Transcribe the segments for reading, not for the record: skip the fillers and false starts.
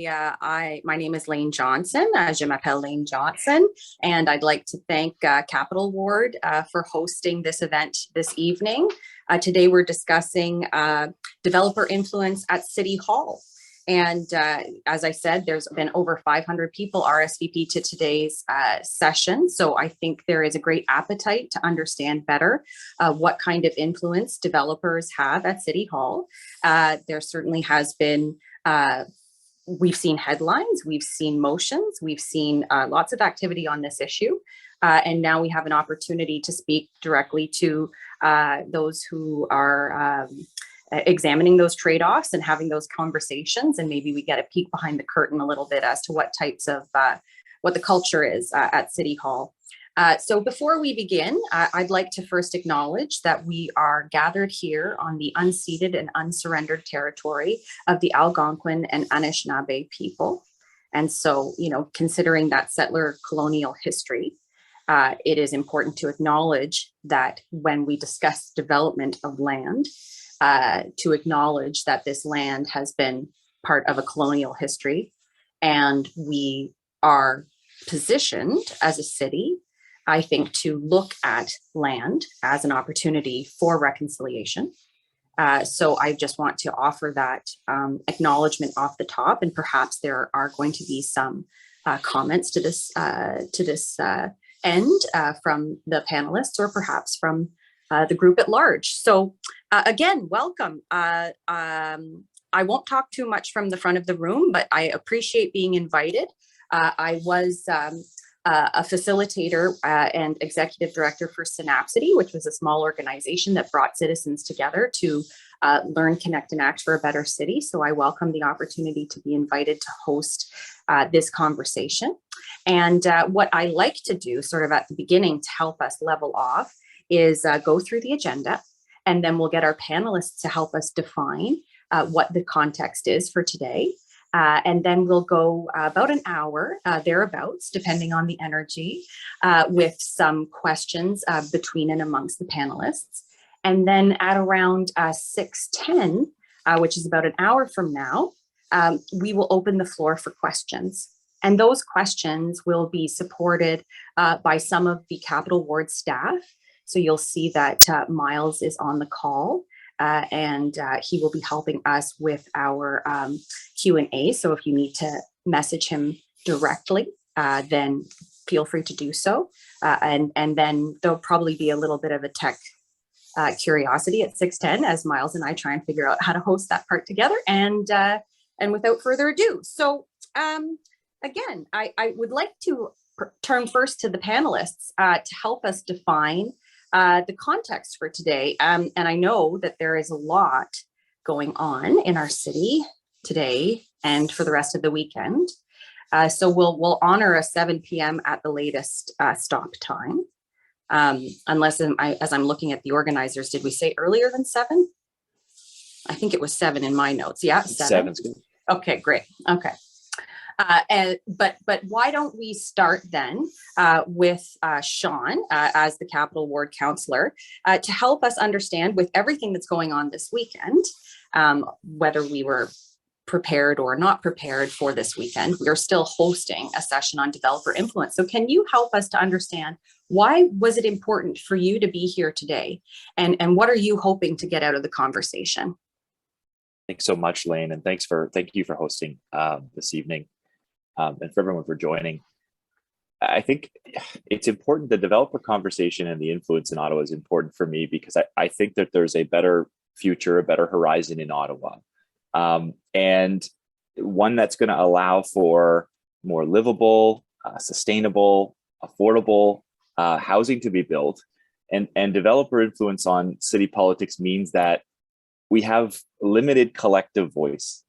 Yeah, my name is Laine Johnson. Je m'appelle Laine Johnson, and I'd like to thank Capital Ward for hosting this event this evening. Today we're discussing developer influence at City Hall. And as I said, there's been over 500 people RSVP to today's session. So I think there is a great appetite to understand better what kind of influence developers have at City Hall. There certainly has been we've seen headlines, we've seen motions, we've seen lots of activity on this issue. And now we have an opportunity to speak directly to those who are examining those trade-offs and having those conversations. And maybe we get a peek behind the curtain a little bit as to what types of, what the culture is at City Hall. So before we begin, I'd like to first acknowledge that we are gathered here on the unceded and unsurrendered territory of the Algonquin and Anishinaabe people. And so, considering that settler colonial history, it is important to acknowledge that when we discuss development of land, to acknowledge that this land has been part of a colonial history, and we are positioned as a city, I think, to look at land as an opportunity for reconciliation. So I just want to offer that acknowledgement off the top, and perhaps there are going to be some comments to this end from the panelists, or perhaps from the group at large. So again, welcome. I won't talk too much from the front of the room, but I appreciate being invited. I was a facilitator and executive director for Synapsity, which was a small organization that brought citizens together to learn, connect, and act for a better city. So I welcome the opportunity to be invited to host this conversation. And what I like to do sort of at the beginning to help us level off is go through the agenda, and then we'll get our panelists to help us define what the context is for today. And then we'll go about an hour thereabouts, depending on the energy, with some questions between and amongst the panelists. And then at around 6:10, which is about an hour from now, we will open the floor for questions. And those questions will be supported by some of the Capital Ward staff. So you'll see that Miles is on the call. And he will be helping us with our Q&A. So if you need to message him directly, then feel free to do so. And then there'll probably be a little bit of a tech curiosity at 6:10 as Miles and I try and figure out how to host that part together. And without further ado, so again, I would like to turn first to the panelists to help us define the context for today. And I know that there is a lot going on in our city today and for the rest of the weekend. So we'll honor a 7 p.m. at the latest stop time. Unless as I'm looking at the organizers, did we say earlier than 7? I think it was 7 in my notes. Yeah, 7. 7's good. Okay, great. Okay. But why don't we start then with Sean as the Capital Ward Councillor to help us understand, with everything that's going on this weekend, whether we were prepared or not prepared for this weekend, we are still hosting a session on developer influence. So can you help us to understand, why was it important for you to be here today? And what are you hoping to get out of the conversation? Thanks so much, Laine, and thank you for hosting this evening. And for everyone for joining. I think it's important. The developer conversation and the influence in Ottawa is important for me because I think that there's a better future, a better horizon in Ottawa, and one that's going to allow for more livable, sustainable, affordable housing to be built. And developer influence on city politics means that we have limited collective voice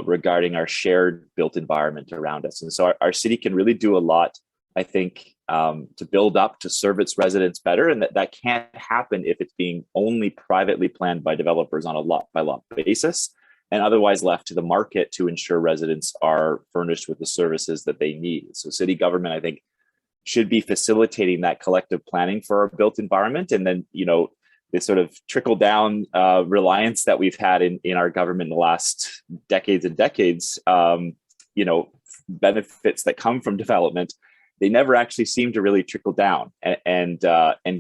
regarding our shared built environment around us. And so our city can really do a lot, I think, to build up, to serve its residents better. And that can't happen if it's being only privately planned by developers on a lot by lot basis, and otherwise left to the market to ensure residents are furnished with the services that they need. So city government, I think, should be facilitating that collective planning for our built environment. And then, this sort of trickle down reliance that we've had in our government in the last decades and decades benefits that come from development, they never actually seem to really trickle down and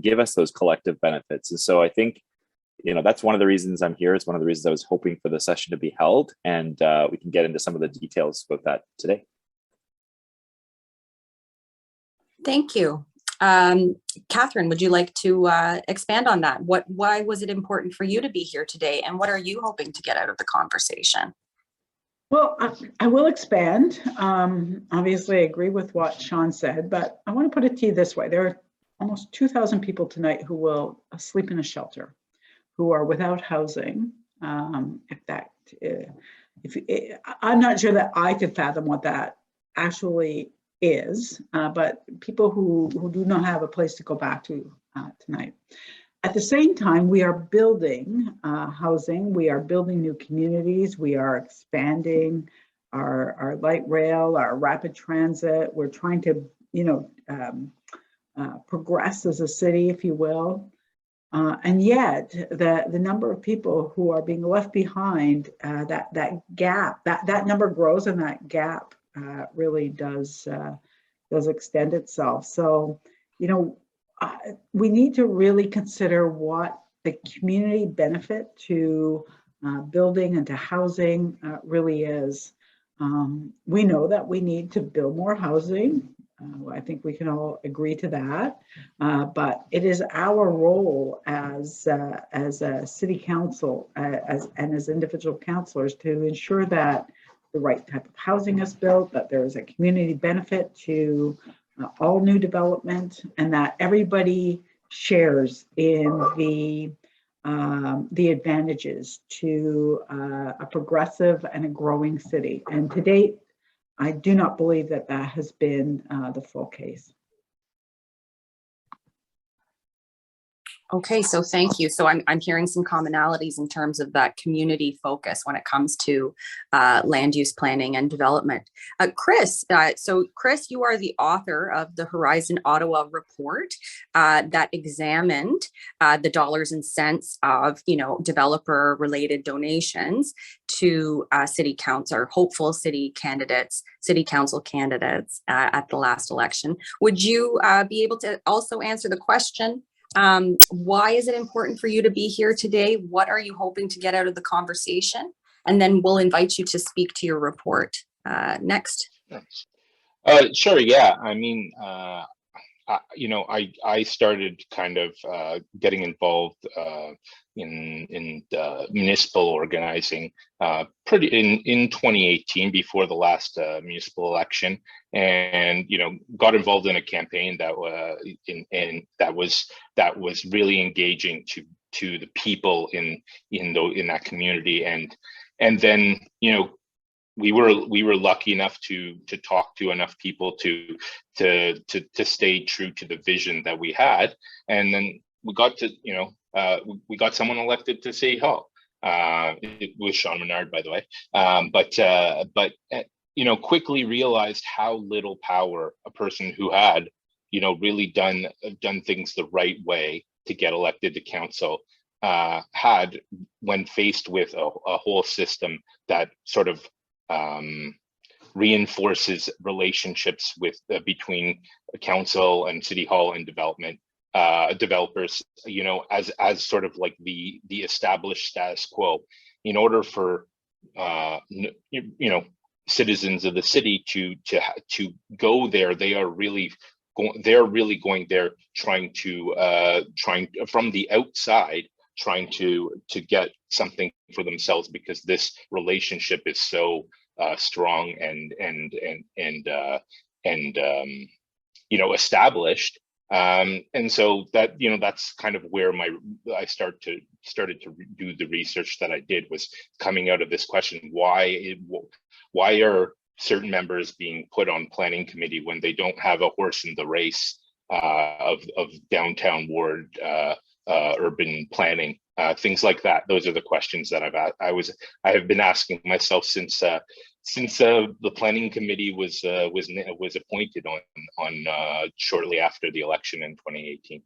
give us those collective benefits. And so I think, that's one of the reasons I'm here. It's one of the reasons I was hoping for the session to be held, and we can get into some of the details about that today. Thank you. Catherine, would you like to expand on that? Why was it important for you to be here today, and what are you hoping to get out of the conversation? Well, I will expand. Obviously, I agree with what Sean said, but I want to put it to you this way. There are almost 2,000 people tonight who will sleep in a shelter, who are without housing. I'm not sure that I could fathom what that actually is, but people who do not have a place to go back to tonight. At the same time, we are building housing, we are building new communities, we are expanding our light rail, our rapid transit. We're trying to, progress as a city, if you will. And yet, the number of people who are being left behind, that gap, that number grows, and that gap really does extend itself. So, we need to really consider what the community benefit to building and to housing really is. We know that we need to build more housing. I think we can all agree to that. But it is our role as a city council and as individual councillors to ensure that the right type of housing is built, that there is a community benefit to all new development, and that everybody shares in the advantages to a progressive and a growing city. And to date, I do not believe that has been the full case. Okay, so thank you. So I'm hearing some commonalities in terms of that community focus when it comes to land use planning and development. Chris, Chris, you are the author of the Horizon Ottawa report that examined the dollars and cents of developer-related donations to city council or hopeful city council candidates at the last election. Would you be able to also answer the question? Why is it important for you to be here today? What are you hoping to get out of the conversation? And then we'll invite you to speak to your report next. Sure, yeah. I mean, I started kind of getting involved in municipal organizing in 2018 before the last municipal election, and got involved in a campaign that was really engaging to the people in that community, and then we were lucky enough to talk to enough people to stay true to the vision that we had, and then we got to we got someone elected to City Hall. It was Sean Menard, by the way, but quickly realized how little power a person who had really done things the right way to get elected to council had when faced with a whole system that sort of reinforces relationships with between council and City Hall and developers, as sort of like the established status quo. In order for citizens of the city to go there, they're really going there trying from the outside, trying to get something for themselves, because this relationship is so strong and established, and so that that's kind of where I started to do the research that I did, was coming out of this question: why are certain members being put on planning committee when they don't have a horse in the race of downtown ward urban planning, things like that. Those are the questions that I have been asking myself since the planning committee was appointed on shortly after the election in 2018.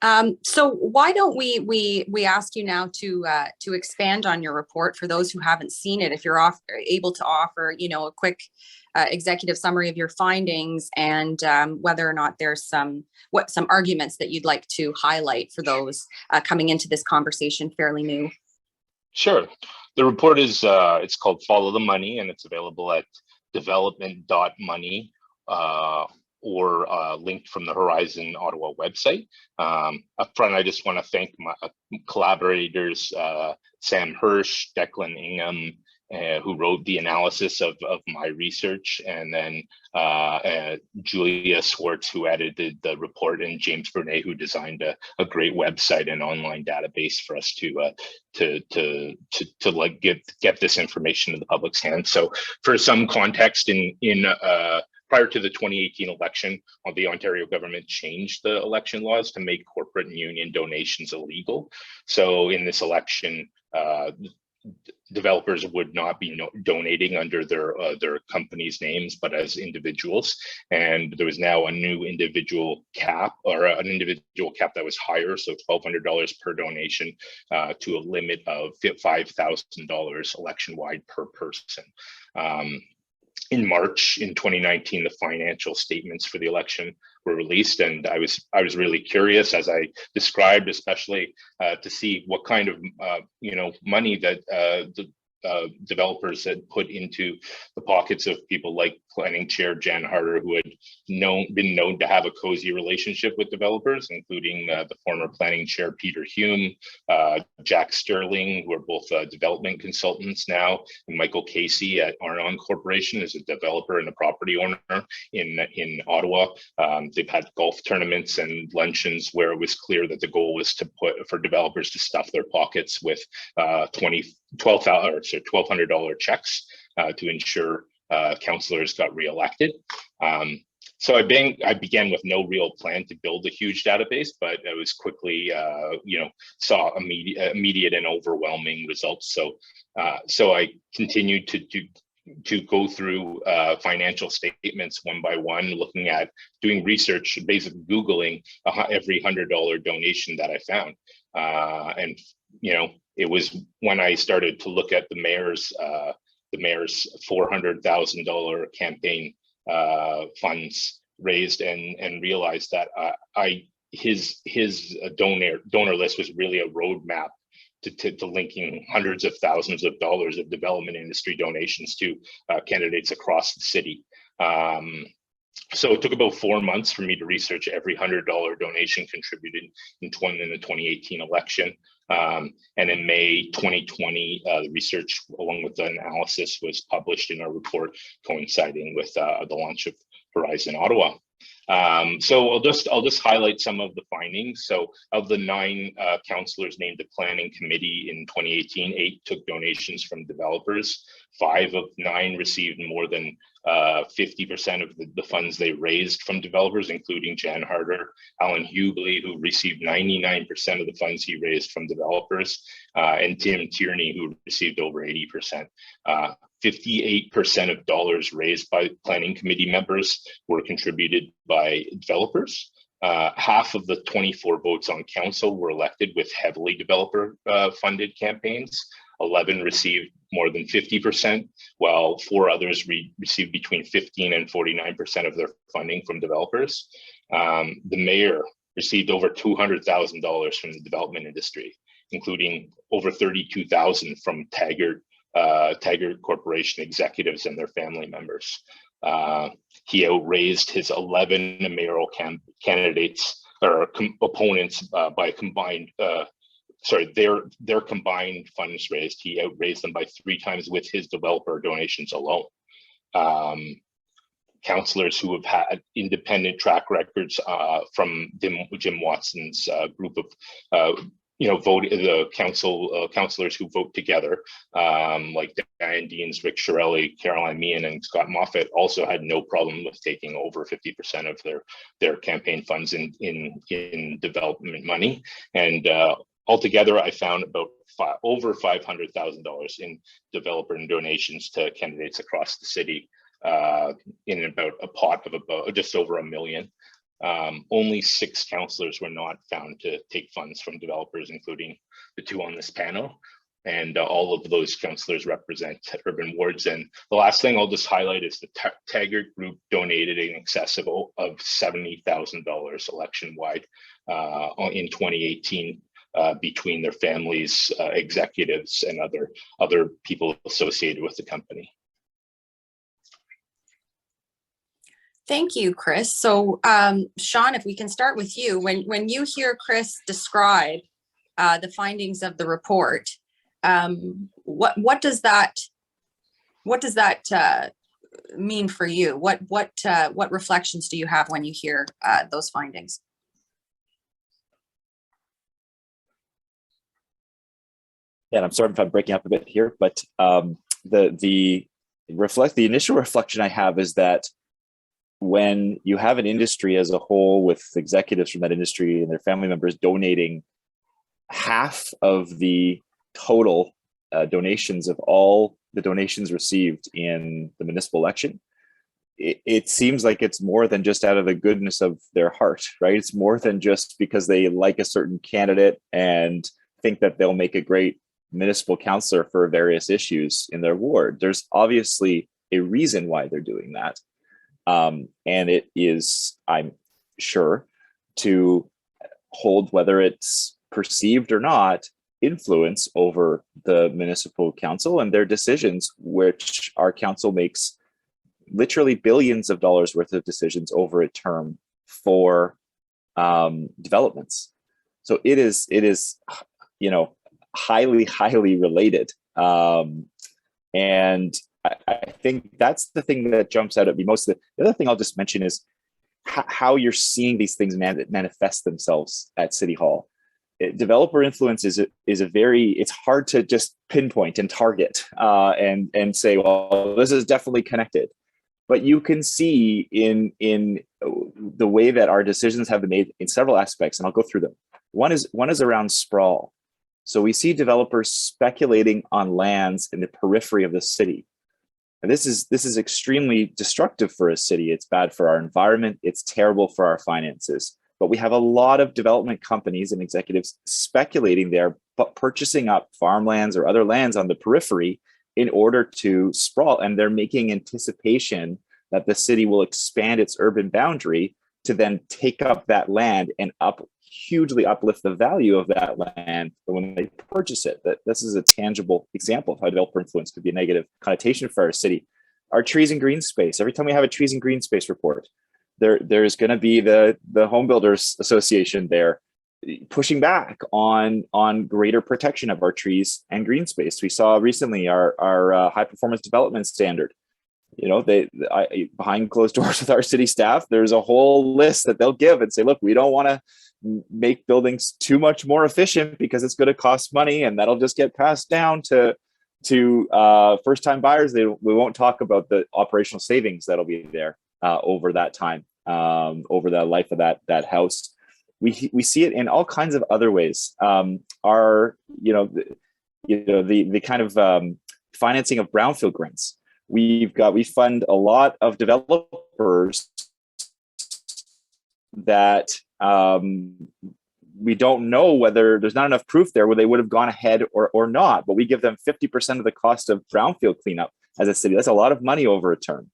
So why don't we ask you now to expand on your report for those who haven't seen it, if you're able to offer, a quick executive summary of your findings, and whether or not there's some arguments that you'd like to highlight for those coming into this conversation fairly new. Sure. The report is it's called Follow the Money, and it's available at development.money or linked from the Horizon Ottawa website. Up front, I just want to thank my collaborators, Sam Hirsch, Declan Ingham, who wrote the analysis of my research, and then Julia Swartz, who edited the report, and James Burnett, who designed a great website and online database for us to like get this information in the public's hands. So, for some context, in prior to the 2018 election, the Ontario government changed the election laws to make corporate and union donations illegal. So in this election, developers would not be donating under their company's names, but as individuals. And there was now a new individual cap, or an individual cap that was higher, so $1,200 per donation, to a limit of $5,000 election-wide per person. In March in 2019, the financial statements for the election were released, and I was really curious, as I described, especially to see what kind of money that the developers had put into the pockets of people like planning chair Jan Harder, who had been known to have a cozy relationship with developers, including the former planning chair Peter Hume, Jack Sterling, who are both development consultants now, and Michael Casey at Arnon Corporation is a developer and a property owner in Ottawa. They've had golf tournaments and luncheons where it was clear that the goal was for developers to stuff their pockets with $1,200 checks to ensure councillors got reelected. So I began with no real plan to build a huge database, but I was quickly, saw immediate and overwhelming results. So I continued to go through financial statements one by one, looking at doing research, basically Googling every $100 donation that I found. And it was when I started to look at the mayor's $400,000 campaign funds raised, and realized that his donor list was really a roadmap to linking hundreds of thousands of dollars of development industry donations to candidates across the city. So it took about 4 months for me to research every $100 donation contributed in the 2018 election. And in May 2020, the research, along with the analysis, was published in our report, coinciding with the launch of Horizon Ottawa. So I'll just highlight some of the findings. So of the 9 councillors named the planning committee in 2018, 8 took donations from developers. 5 of 9 received more than 50% of the funds they raised from developers, including Jan Harder, Alan Hughley, who received 99% of the funds he raised from developers, and Tim Tierney, who received over 80%. 58% of dollars raised by planning committee members were contributed by developers. Half of the 24 votes on council were elected with heavily developer funded campaigns. 11 received more than 50%, while 4 others received between 15 and 49% of their funding from developers. The mayor received over $200,000 from the development industry, including over $32,000 from Taggart Corporation executives and their family members. He outraised his 11 mayoral candidates or opponents by combined. Their combined funds raised. He outraised them by 3 times with his developer donations alone. Councillors who have had independent track records from Jim Watson's group of councillors who vote together, like Diane Deans, Rick Shirelli, Caroline Meehan, and Scott Moffat, also had no problem with taking over 50% of their campaign funds in development money. And altogether, I found about over $500,000 in developer donations to candidates across the city, in about a pot of about just over $1 million. only 6 councillors were not found to take funds from developers, including the 2 on this panel. And all of those councillors represent urban wards. And the last thing I'll just highlight is the Taggart Group donated in excess of $70,000 election-wide in 2018 between their families, executives, and other people associated with the company. Thank you, Chris. So, Sean, if we can start with you, when you hear Chris describe the findings of the report, what does that mean for you? What reflections do you have when you hear those findings? Yeah, and I'm sorry if I'm breaking up a bit here, but the initial reflection I have is that when you have an industry as a whole with executives from that industry and their family members donating half of the total donations of all the donations received in the municipal election, it seems like it's more than just out of the goodness of their heart, right? It's more than just because they like a certain candidate and think that they'll make a great municipal councillor for various issues in their ward. There's obviously a reason why they're doing that. And it is, I'm sure, to hold, whether it's perceived or not, influence over the municipal council and their decisions, which our council makes literally billions of dollars worth of decisions over a term for developments. So it is, you know, highly related. And I think that's the thing that jumps out at me most. The other thing I'll just mention is how you're seeing these things manifest themselves at City Hall. Developer influence is a very, it's hard to just pinpoint and target and say, well, this is definitely connected. But you can see in the way that our decisions have been made in several aspects, and I'll go through them. One is around sprawl. So we see developers speculating on lands in the periphery of the city. And this is extremely destructive for a city. It's bad for our environment. It's terrible for our finances. But we have a lot of development companies and executives speculating there, but purchasing up farmlands or other lands on the periphery in order to sprawl. And they're making anticipation that the city will expand its urban boundary to then take up that land and hugely uplift the value of that land when they purchase it. That this is a tangible example of how developer influence could be a negative connotation for our city. Our trees and green space. Every time we have a trees and green space report, there's going to be the Home Builders Association there pushing back on greater protection of our trees and green space. We saw recently our high performance development standard. You know, behind closed doors with our city staff, there's a whole list that they'll give and say, look, we don't want to make buildings too much more efficient because it's going to cost money, and that'll just get passed down to first-time buyers. We won't talk about the operational savings that'll be there over that time, over the life of that house. We see it in all kinds of other ways. The kind of financing of brownfield grants. We fund a lot of developers that we don't know whether there's not enough proof there where they would have gone ahead or not, but we give them 50% of the cost of brownfield cleanup as a city. That's a lot of money over a term.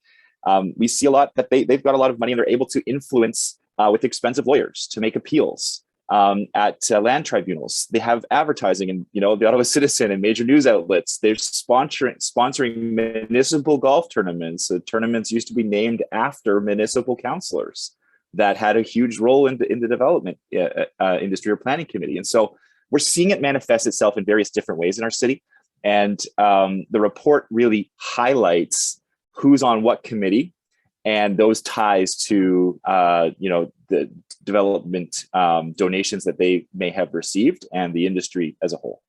We see a lot that they've got a lot of money and they're able to influence with expensive lawyers to make appeals at land tribunals. They have advertising and, the Ottawa Citizen and major news outlets. They're sponsoring municipal golf tournaments. The tournaments used to be named after municipal councillors that had a huge role in the development industry or planning committee. And so we're seeing it manifest itself in various different ways in our city. And the report really highlights who's on what committee and those ties to, the development donations that they may have received and the industry as a whole.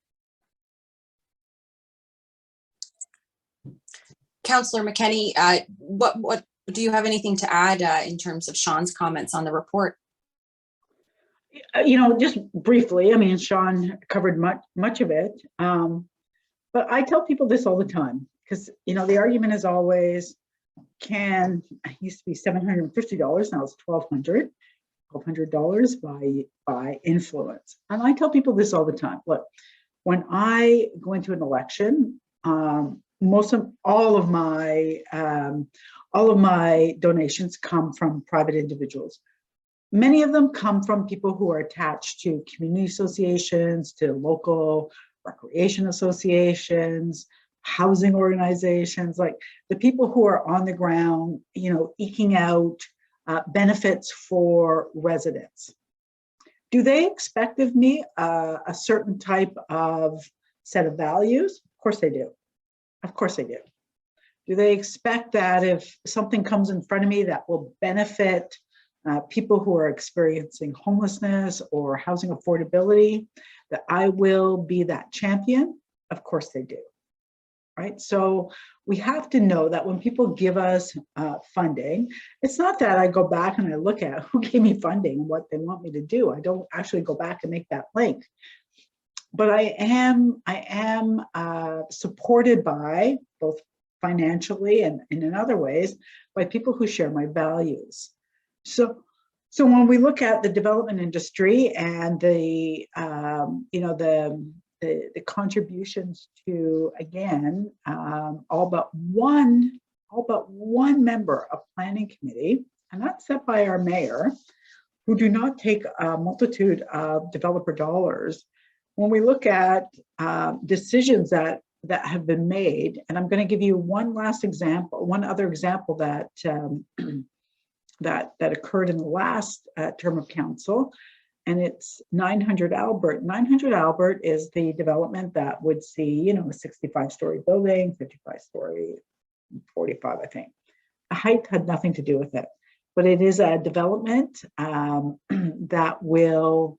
Councillor McKenney, what do you have anything to add in terms of Sean's comments on the report? Just briefly, Sean covered much of it. But I tell people this all the time because, the argument is always, it used to be $750, now it's $1,200. $1,200 by influence. And I tell people this all the time. Look, when I go into an election, all of my donations come from private individuals. Many of them come from people who are attached to community associations, to local recreation associations, housing organizations, like the people who are on the ground, eking out benefits for residents. Do they expect of me a certain type of set of values? Of course they do. Of course they do. Do they expect that if something comes in front of me that will benefit people who are experiencing homelessness or housing affordability, that I will be that champion? Of course they do. Right? So we have to know that when people give us funding, it's not that I go back and I look at who gave me funding and what they want me to do. I don't actually go back and make that link. But I am supported by, both financially and in other ways, by people who share my values. So when we look at the development industry and the contributions to, again, all but one member of planning committee, and that's set by our mayor, who do not take a multitude of developer dollars. When we look at decisions that have been made, and I'm going to give you one other example that that occurred in the last term of council, and it's 900 Albert. 900 Albert is the development that would see, a 65-story building, 55-story, 45, I think. The height had nothing to do with it, but it is a development that will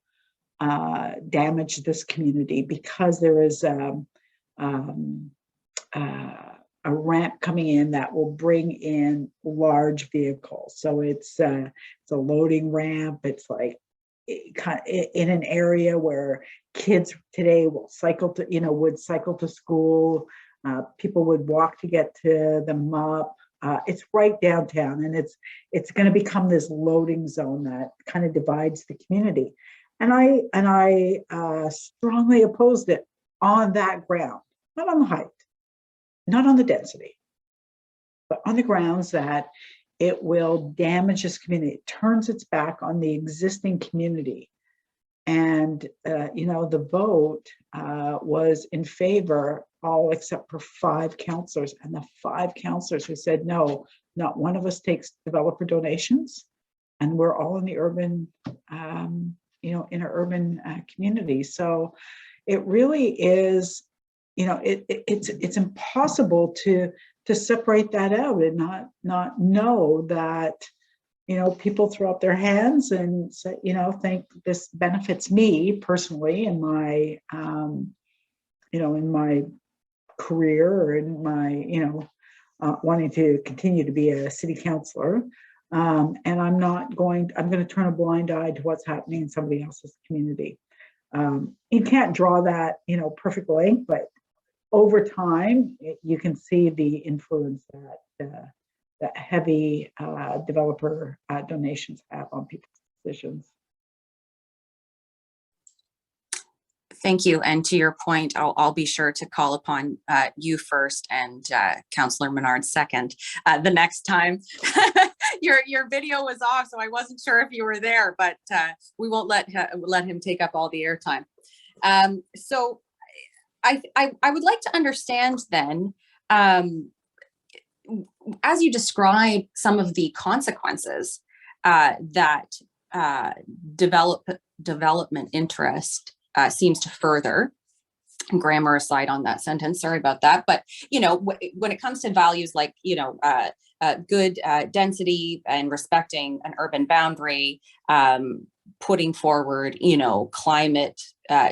damage this community because there is a ramp coming in that will bring in large vehicles. So it's a loading ramp. It's like in an area where kids today will cycle to school. People would walk to get to the MUP. It's right downtown, and it's going to become this loading zone that kind of divides the community. And I strongly opposed it on that ground, not on the height, not on the density, but on the grounds that it will damage this community. It turns its back on the existing community. And, the vote was in favor, all except for 5 councillors. And the 5 councillors who said, no, not one of us takes developer donations. And we're all in the urban, in an urban community. So it really is, it's impossible to separate that out and not know that, people throw up their hands and say, think this benefits me personally in my, in my career or in my, wanting to continue to be a city councillor. And I'm going to turn a blind eye to what's happening in somebody else's community. You can't draw that, perfect link, but over time, you can see the influence that heavy developer donations have on people's decisions. Thank you. And to your point, I'll be sure to call upon you first and Councillor Menard second the next time. Your video was off, so I wasn't sure if you were there, but we won't let him take up all the airtime. So I would like to understand then, as you describe some of the consequences that development interest seems to further, grammar aside on that sentence, sorry about that, but when it comes to values like good density and respecting an urban boundary, putting forward climate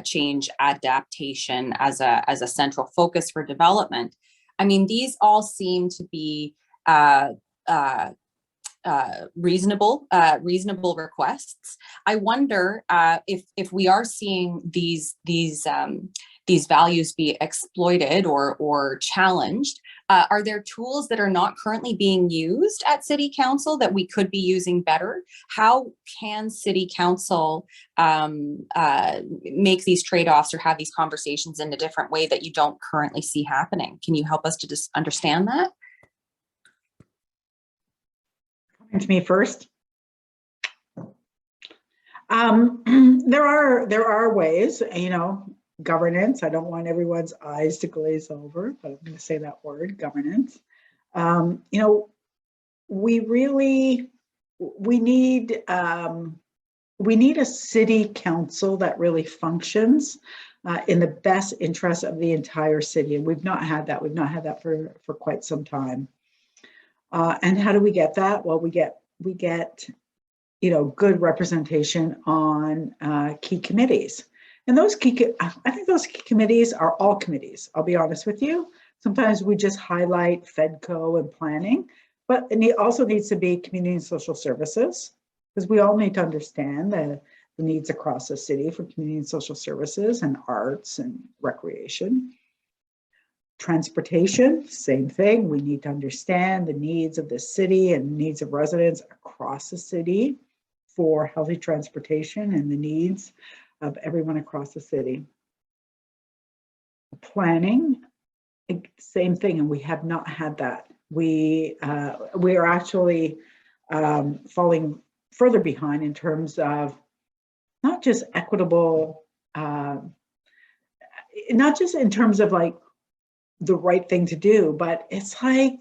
change adaptation as a central focus for development. I mean, these all seem to be reasonable requests. I wonder if we are seeing these values be exploited or challenged. Are there tools that are not currently being used at City Council that we could be using better? How can City Council make these trade-offs or have these conversations in a different way that you don't currently see happening? Can you help us to just understand that? Coming to me first. There are ways, governance. I don't want everyone's eyes to glaze over, but I'm going to say that word, governance. We need a city council that really functions in the best interest of the entire city, and we've not had that. We've not had that for quite some time. And how do we get that? Well, we get good representation on key committees. And I think those key committees are all committees, I'll be honest with you. Sometimes we just highlight FEDCO and planning, but it also needs to be community and social services, because we all need to understand the needs across the city for community and social services and arts and recreation. Transportation, same thing. We need to understand the needs of the city and needs of residents across the city for healthy transportation and the needs of everyone across the city. Planning, same thing, and we have not had that. We are actually falling further behind in terms of not just equitable, not just in terms of like the right thing to do, but it's like,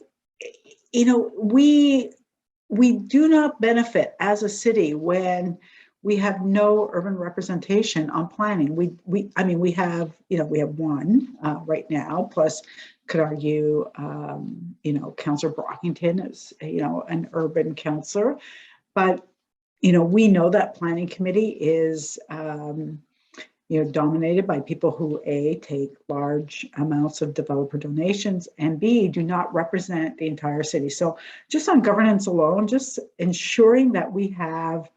we do not benefit as a city when we have no urban representation on planning. We have one right now, plus could argue, Councillor Brockington is, an urban councillor, but, we know that planning committee is, dominated by people who A, take large amounts of developer donations, and B, do not represent the entire city. So just on governance alone, just ensuring that we have,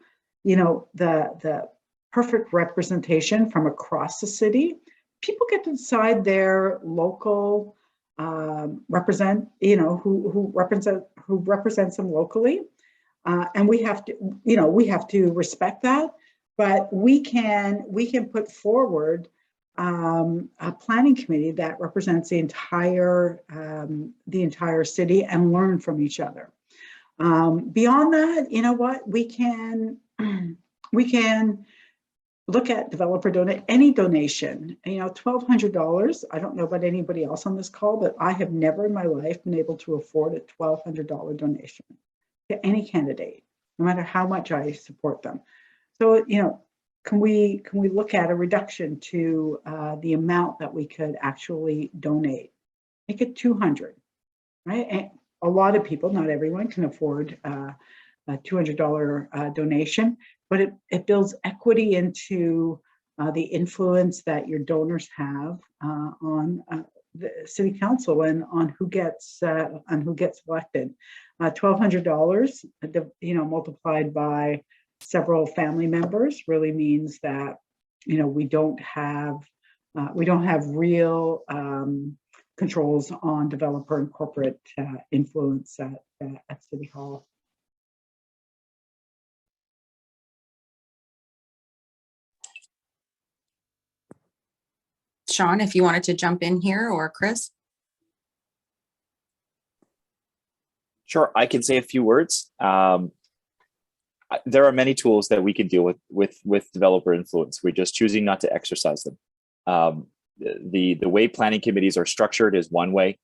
the perfect representation from across the city. People get to decide their local who represents them locally, and we have to respect that. But we can put forward a planning committee that represents the entire city and learn from each other. Beyond that, we can look at developer any donation. $1,200. I don't know about anybody else on this call, but I have never in my life been able to afford a $1,200 donation to any candidate, no matter how much I support them. So, can we look at a reduction to the amount that we could actually donate? Make it $200, right? And a lot of people, not everyone, can afford a $200 donation, but it builds equity into the influence that your donors have on the city council and on who gets elected. $1,200, multiplied by several family members really means that we don't have real controls on developer and corporate influence at City Hall. Sean, if you wanted to jump in here, or Chris. Sure, I can say a few words. There are many tools that we can deal with developer influence. We're just choosing not to exercise them. The way planning committees are structured is one way.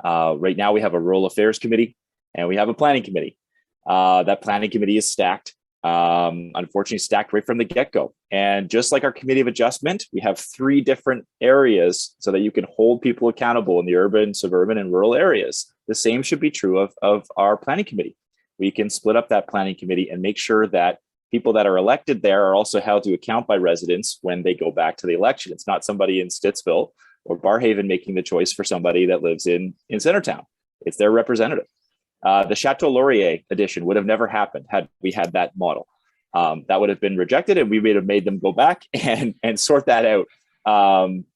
Right now we have a rural affairs committee and we have a planning committee. That planning committee is stacked, unfortunately stacked right from the get-go. And just like our committee of adjustment, we have 3 different areas so that you can hold people accountable in the urban, suburban, and rural areas. The same should be true of our planning committee. We can split up that planning committee and make sure that people that are elected there are also held to account by residents when they go back to the election. It's not somebody in Stittsville or Barrhaven making the choice for somebody that lives in Centertown. It's their representative. The Chateau Laurier edition would have never happened had we had that model. That would have been rejected, and we would have made them go back and sort that out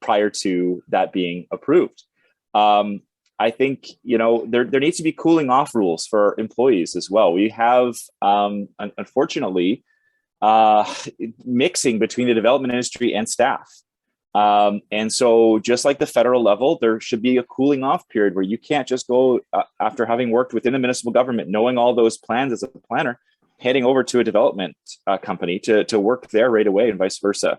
prior to that being approved. I think, you know, there needs to be cooling off rules for employees as well. We have, unfortunately, mixing between the development industry and staff. And so just like the federal level, there should be a cooling off period where you can't just go after having worked within the municipal government, knowing all those plans as a planner, heading over to a development company to work there right away and vice versa.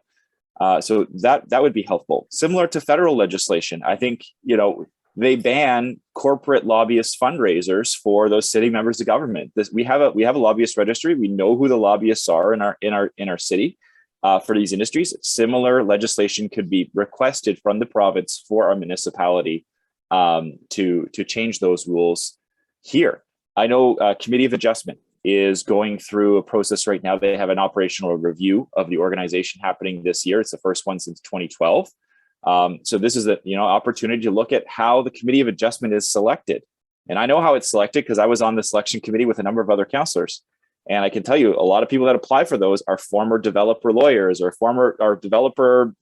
So that would be helpful. Similar to federal legislation, I think, you know, they ban corporate lobbyist fundraisers for those sitting members of government. We have a lobbyist registry. We know who the lobbyists are in our city for these industries. Similar legislation could be requested from the province for our municipality to change those rules here. I know Committee of Adjustment is going through a process right now. They have an operational review of the organization happening this year. It's the first one since 2012. So this is a opportunity to look at how the Committee of Adjustment is selected. And I know how it's selected because I was on the selection committee with a number of other councillors. And I can tell you a lot of people that apply for those are former developer lawyers or developer,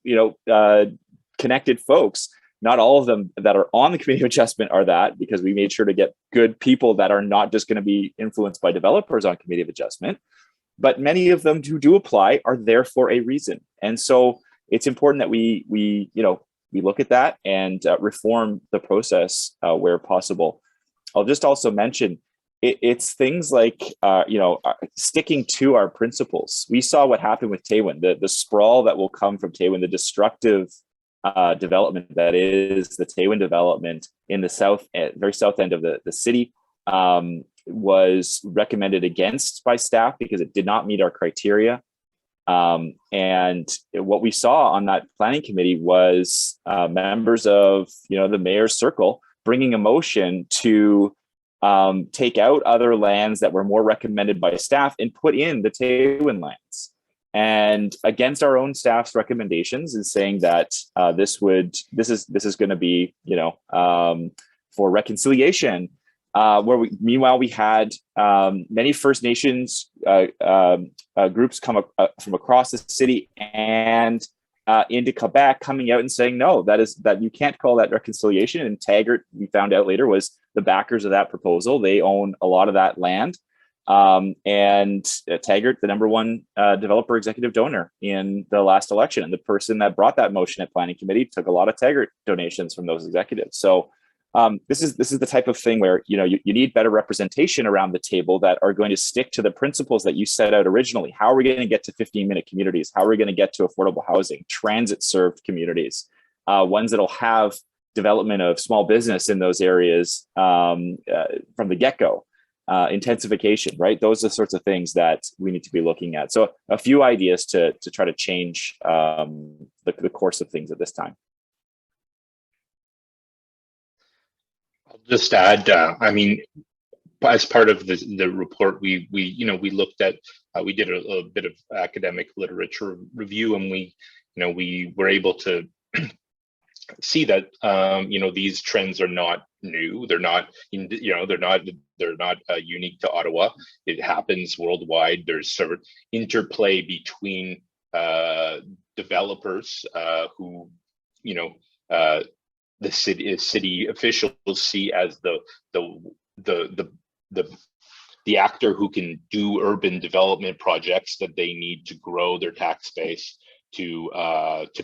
connected folks. Not all of them that are on the Committee of Adjustment are that, because we made sure to get good people that are not just going to be influenced by developers on Committee of Adjustment. But many of them who do apply are there for a reason. And so it's important that we look at that and reform the process where possible. I'll just also mention it's things like sticking to our principles. We saw what happened with Taywin, the sprawl that will come from Taywin, the destructive development that is the Taywin development in the very south end of the city, was recommended against by staff because it did not meet our criteria. And what we saw on that planning committee was members of the mayor's circle bringing a motion to take out other lands that were more recommended by staff and put in the Taywin lands, and against our own staff's recommendations, and saying that this is going to be for reconciliation. Meanwhile, we had many First Nations groups come from across the city and into Quebec coming out and saying, no, that you can't call that reconciliation. And Taggart, we found out later, was the backers of that proposal. They own a lot of that land. And Taggart, the number one developer executive donor in the last election, and the person that brought that motion at Planning Committee took a lot of Taggart donations from those executives. So this is the type of thing where you need better representation around the table that are going to stick to the principles that you set out originally. How are we going to get to 15-minute communities? How are we going to get to affordable housing, transit served communities, ones that'll have development of small business in those areas from the get-go, intensification, right? Those are the sorts of things that we need to be looking at. So a few ideas to try to change the course of things at this time. I'll just add, as part of the report, we looked at, we did a bit of academic literature review, and we were able to see that these trends are not new. They're not unique to Ottawa. It happens worldwide. There's sort of interplay between developers who the city officials see as the actor who can do urban development projects that they need to grow their tax base, to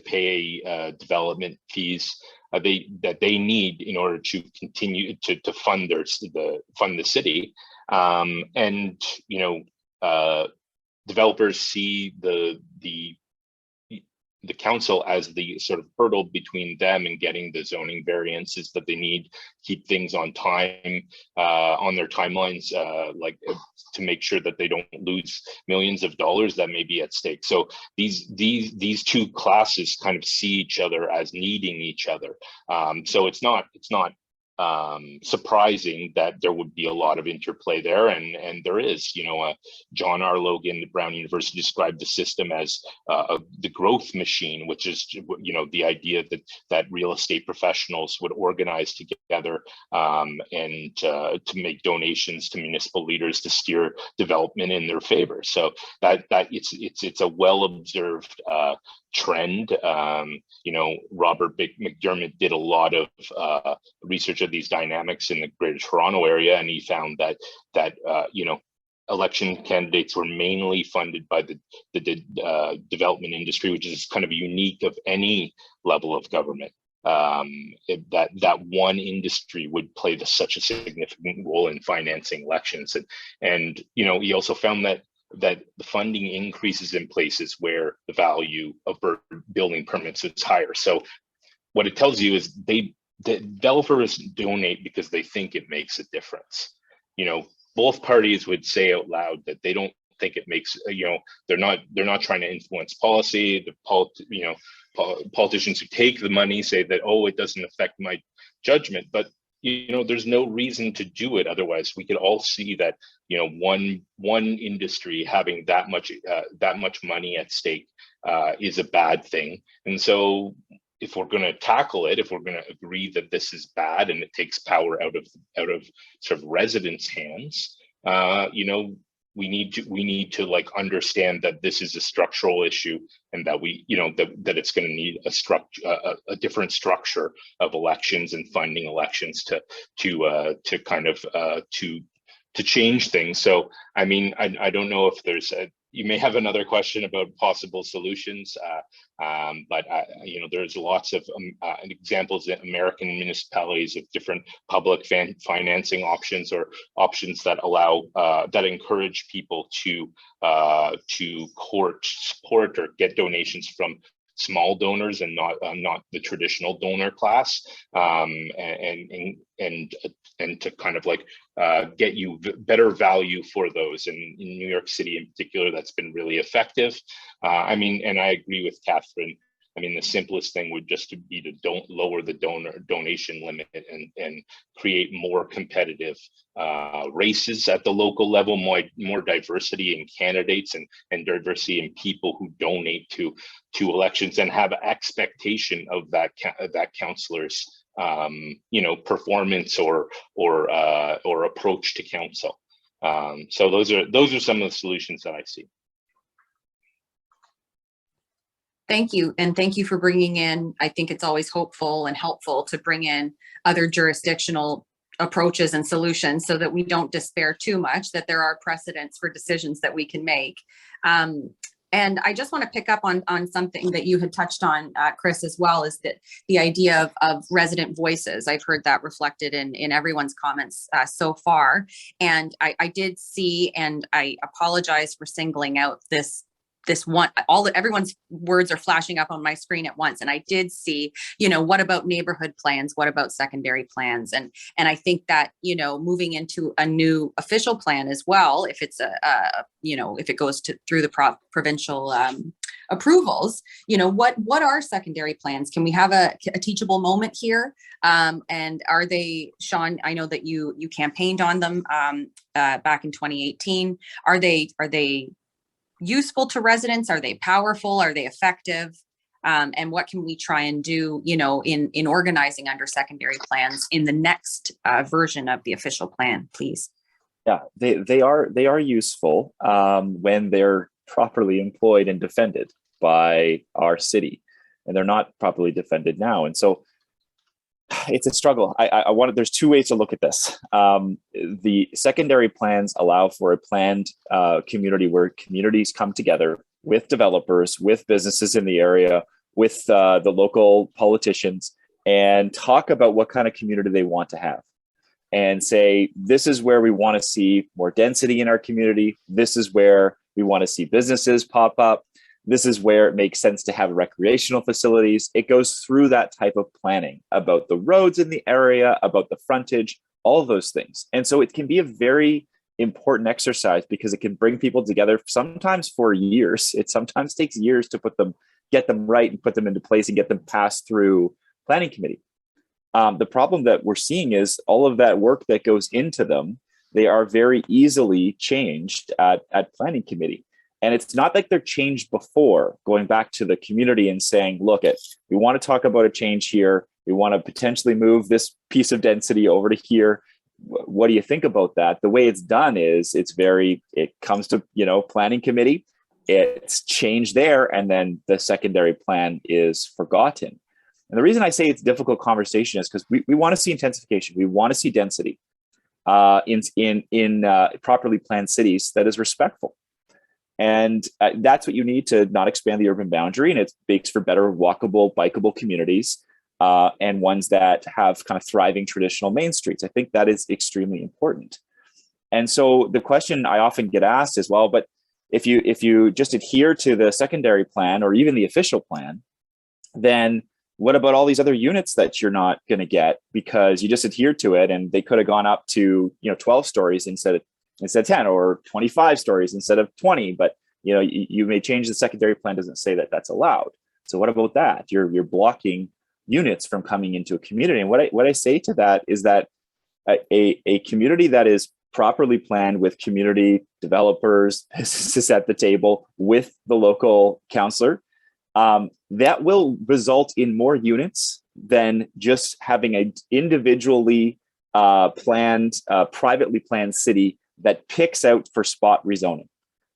pay development fees that they need in order to continue to fund the city, and developers see the council as the sort of hurdle between them and getting the zoning variances that they need, keep things on time, on their timelines, to make sure that they don't lose millions of dollars that may be at stake. So these two classes kind of see each other as needing each other. So it's not surprising that there would be a lot of interplay there, and there is. John R. Logan at Brown University described the system as the growth machine, which is the idea that real estate professionals would organize together and to make donations to municipal leaders to steer development in their favor. So that it's a well observed trend. Robert McDermott did a lot of research of these dynamics in the Greater Toronto area, and he found that election candidates were mainly funded by the development industry, which is kind of unique of any level of government. That one industry would play such a significant role in financing elections, and he also found that the funding increases in places where the value of building permits is higher. So what it tells you is the developers donate because they think it makes a difference. Both parties would say out loud that they don't think it makes, they're not trying to influence policy. Politicians who take the money say that, oh, it doesn't affect my judgment, but there's no reason to do it otherwise. We could all see that one industry having that much money at stake is a bad thing. And so if we're going to tackle it, if we're going to agree that this is bad and it takes power out of sort of residents' hands, we need to like understand that this is a structural issue, and that that it's going to need a different structure of elections and funding elections to change things. So I mean, I don't know if you may have another question about possible solutions, but there's lots of examples in American municipalities of different public financing options, or options that allow that encourage people to court support or get donations from small donors and not the traditional donor class, and to kind of like get you better value for those. And in New York City in particular, that's been really effective. I mean, and I agree with Catherine. I mean, the simplest thing would just be to don't lower the donation limit and create more competitive races at the local level, more diversity in candidates and diversity in people who donate to elections, and have an expectation of that councillor's performance or approach to council. So those are some of the solutions that I see. Thank you. And thank you for bringing in, I think it's always hopeful and helpful to bring in other jurisdictional approaches and solutions so that we don't despair too much, that there are precedents for decisions that we can make. And I just want to pick up on something that you had touched on, Chris, as well, is that the idea of resident voices. I've heard that reflected in everyone's comments so far. And I did see, and I apologize for singling out this one, everyone's words are flashing up on my screen at once. And I did see, what about neighborhood plans? What about secondary plans? And I think that, moving into a new official plan as well, if it's if it goes through the provincial approvals, what are secondary plans? Can we have a teachable moment here? And are they, Sean, I know that you campaigned on them back in 2018. Are they useful to residents? Are they powerful? Are they effective? And what can we try and do, in organizing under secondary plans in the next version of the official plan, please? Yeah, they are useful when they're properly employed and defended by our city, and they're not properly defended now. And so it's a struggle. There's two ways to look at this. The secondary plans allow for a planned community where communities come together with developers, with businesses in the area, with the local politicians, and talk about what kind of community they want to have. And say, this is where we want to see more density in our community. This is where we want to see businesses pop up. This is where it makes sense to have recreational facilities. It goes through that type of planning about the roads in the area, about the frontage, all of those things. And so it can be a very important exercise because it can bring people together sometimes for years. It sometimes takes years to get them right and put them into place and get them passed through planning committee. The problem that we're seeing is all of that work that goes into them, they are very easily changed at planning committee. And it's not like they're changed before, going back to the community and saying, look, we want to talk about a change here. We want to potentially move this piece of density over to here. What do you think about that? The way it's done is it comes to, planning committee, it's changed there, and then the secondary plan is forgotten. And the reason I say it's a difficult conversation is because we want to see intensification. We want to see density in properly planned cities that is respectful. And that's what you need to not expand the urban boundary. And it makes for better walkable, bikeable communities and ones that have kind of thriving traditional main streets. I think that is extremely important. And so the question I often get asked is, well, but if you just adhere to the secondary plan or even the official plan, then what about all these other units that you're not going to get because you just adhered to it and they could have gone up to 12 stories instead of 10, or 25 stories instead of 20, but you may change. The secondary plan doesn't say that that's allowed. So what about that? You're blocking units from coming into a community. And what I say to that is that a community that is properly planned with community developers, businesses at the table with the local councillor, that will result in more units than just having an individually planned, privately planned city that picks out for spot rezoning.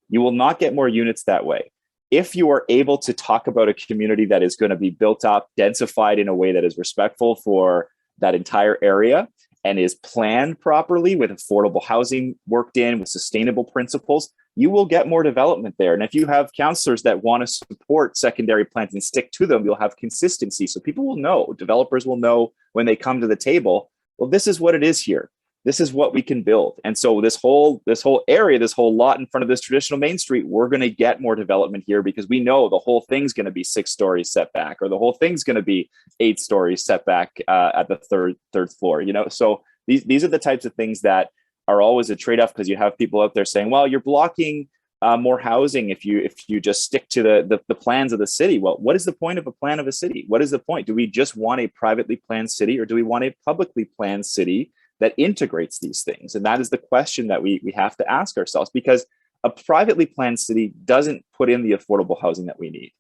You will not get more units that way. If you are able to talk about a community that is going to be built up, densified in a way that is respectful for that entire area and is planned properly with affordable housing worked in with sustainable principles, you will get more development there. And if you have councillors that want to support secondary plans and stick to them, you'll have consistency. So people will know, developers will know when they come to the table, well, this is what it is here. This is what we can build. And so this whole area, this whole lot in front of this traditional main street, we're going to get more development here because we know the whole thing's going to be 6 stories setback, or the whole thing's going to be 8 stories setback at the third floor. So these are the types of things that are always a trade-off, because you have people out there saying, well, you're blocking more housing if you just stick to the plans of the city. Well, what is the point of a plan of a city? What is the point? Do we just want a privately planned city, or do we want a publicly planned city that integrates these things? And that is the question that we have to ask ourselves, because a privately planned city doesn't put in the affordable housing that we need.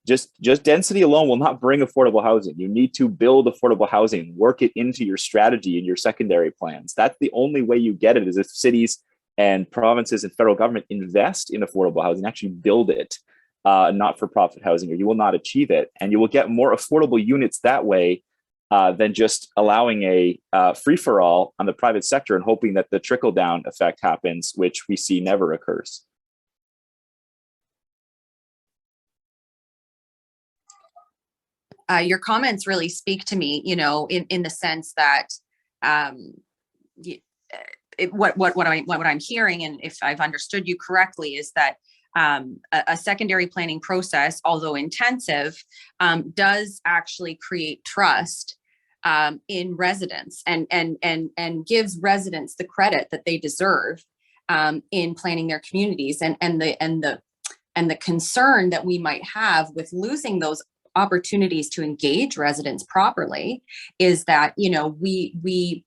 Just density alone will not bring affordable housing. You need to build affordable housing, work it into your strategy and your secondary plans. That's the only way you get it, is if cities and provinces and federal government invest in affordable housing, actually build it, not for profit housing, or you will not achieve it. And you will get more affordable units that way than just allowing a free-for-all on the private sector and hoping that the trickle-down effect happens, which we see never occurs. Your comments really speak to me, in the sense that what I'm hearing, and if I've understood you correctly, is that a secondary planning process, although intensive, does actually create trust in residents and gives residents the credit that they deserve in planning their communities, and the concern that we might have with losing those opportunities to engage residents properly is that we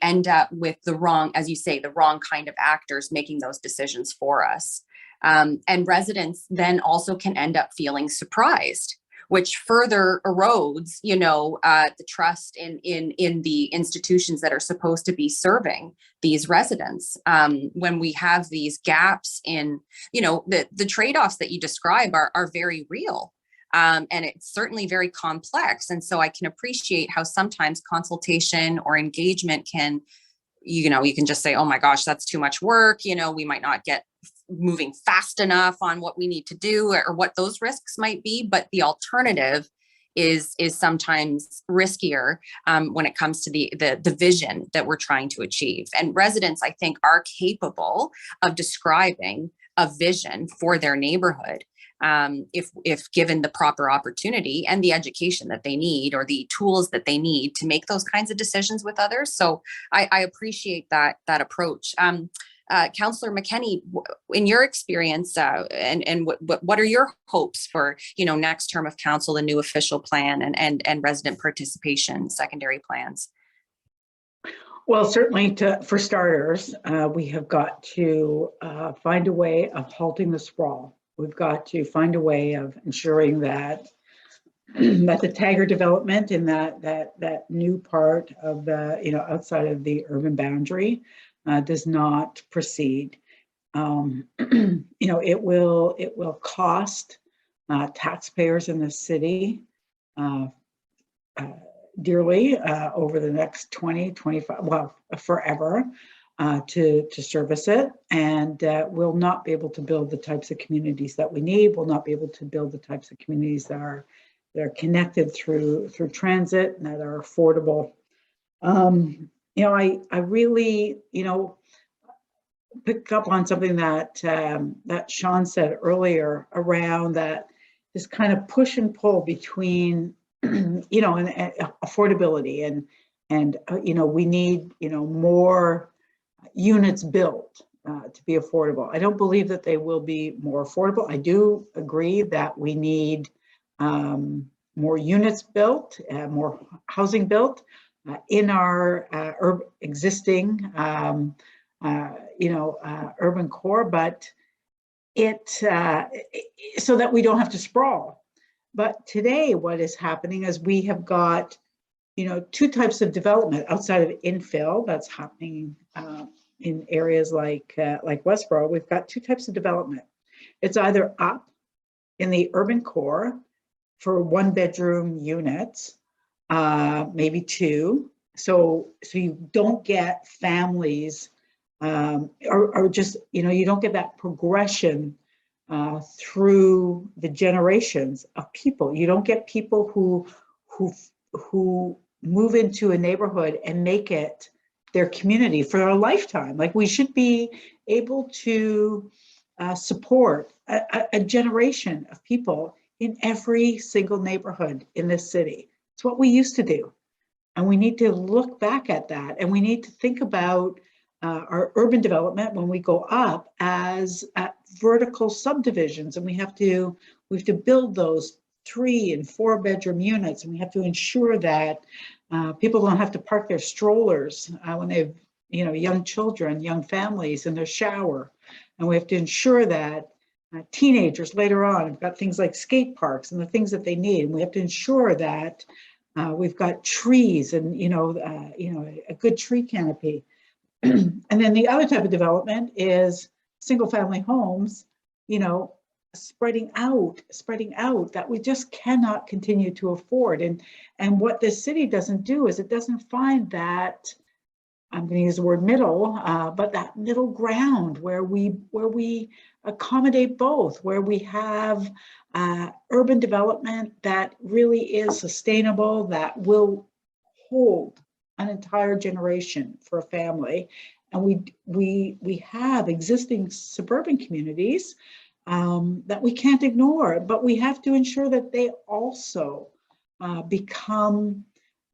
end up with the wrong, as you say, the wrong kind of actors making those decisions for us. And residents then also can end up feeling surprised, which further erodes, the trust in the institutions that are supposed to be serving these residents. When we have these gaps in, the trade-offs that you describe are very real. And it's certainly very complex. And so I can appreciate how sometimes consultation or engagement can, you can just say, oh my gosh, that's too much work. We might not get moving fast enough on what we need to do, or what those risks might be. But the alternative is sometimes riskier when it comes to the vision that we're trying to achieve. And residents, I think, are capable of describing a vision for their neighborhood. If given the proper opportunity and the education that they need, or the tools that they need to make those kinds of decisions with others. So I appreciate that approach. Councillor McKenney, in your experience, and what are your hopes for, next term of council, the new official plan and resident participation secondary plans? Well, certainly for starters, we have got to find a way of halting the sprawl. We've got to find a way of ensuring that that the Taggart development in that new part of the, outside of the urban boundary does not proceed. It will cost taxpayers in the city dearly over the next 20, 25, well, forever to service it, and we'll not be able to build the types of communities that we need. We'll not be able to build the types of communities that are connected through transit and that are affordable. I really, pick up on something that that Sean said earlier around this kind of push and pull between, and affordability and we need, more units built to be affordable. I don't believe that they will be more affordable. I do agree that we need more units built, more housing built in our existing, urban core, but so that we don't have to sprawl. But today, what is happening is we have got, two types of development outside of infill that's happening in areas like Westboro. We've got two types of development. It's either up in the urban core for 1-bedroom units, maybe 2. So you don't get families, or just, you don't get that progression through the generations of people. You don't get people who move into a neighborhood and make it their community for a lifetime. Like, we should be able to support a generation of people in every single neighborhood in this city. It's what we used to do. And we need to look back at that, and we need to think about our urban development when we go up as vertical subdivisions, and we have to build those 3- and 4-bedroom units, and we have to ensure that people don't have to park their strollers when they have, young children, young families in their shower, and we have to ensure that teenagers later on have got things like skate parks and the things that they need, and we have to ensure that we've got trees and a good tree canopy. And then the other type of development is single family homes, spreading out that we just cannot continue to afford. And what this city doesn't do is it doesn't find that, I'm going to use the word middle, but that middle ground where we accommodate both, where we have urban development that really is sustainable, that will hold an entire generation for a family. And we have existing suburban communities that we can't ignore, but we have to ensure that they also become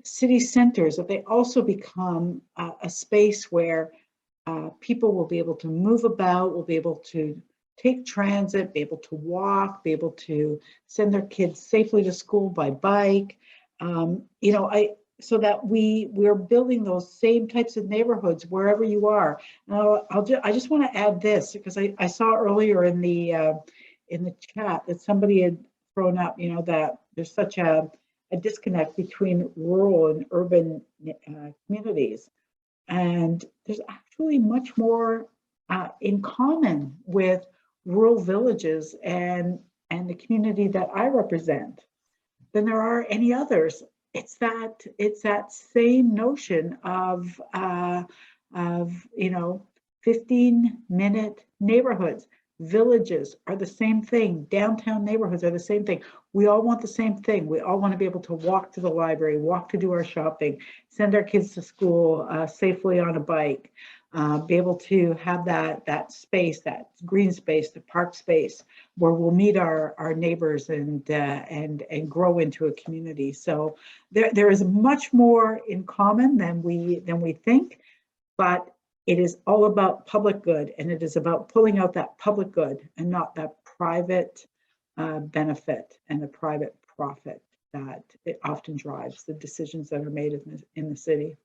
city centers, that they also become a space where people will be able to move about, will be able to take transit, be able to walk, be able to send their kids safely to school by bike. So that we're building those same types of neighborhoods wherever you are. Now, I just want to add this, because I saw earlier in the chat that somebody had thrown up, that there's such a disconnect between rural and urban communities, and there's actually much more in common with rural villages and the community that I represent than there are any others. It's that same notion of 15-minute neighborhoods. Villages are the same thing. Downtown neighborhoods are the same thing. We all want the same thing. We all want to be able to walk to the library, walk to do our shopping, send our kids to school safely on a bike, be able to have that space, that green space, the park space, where we'll meet our neighbors and grow into a community. So there is much more in common than we think, but it is all about public good, and it is about pulling out that public good and not that private benefit and the private profit that it often drives the decisions that are made in the city.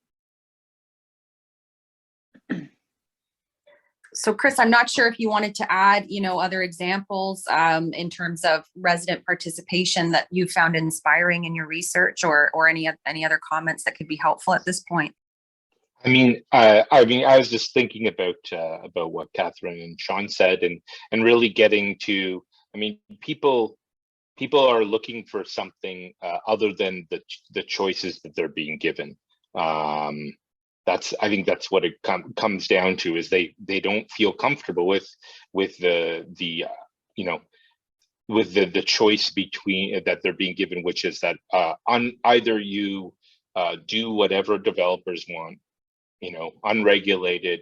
So Chris, I'm not sure if you wanted to add, other examples in terms of resident participation that you found inspiring in your research, or any other comments that could be helpful at this point. I was just thinking about what Catherine and Sean said, and really getting to, people are looking for something other than the choices that they're being given. I think that's what it comes down to, is they don't feel comfortable with the choice between that they're being given, which is that either you do whatever developers want, unregulated,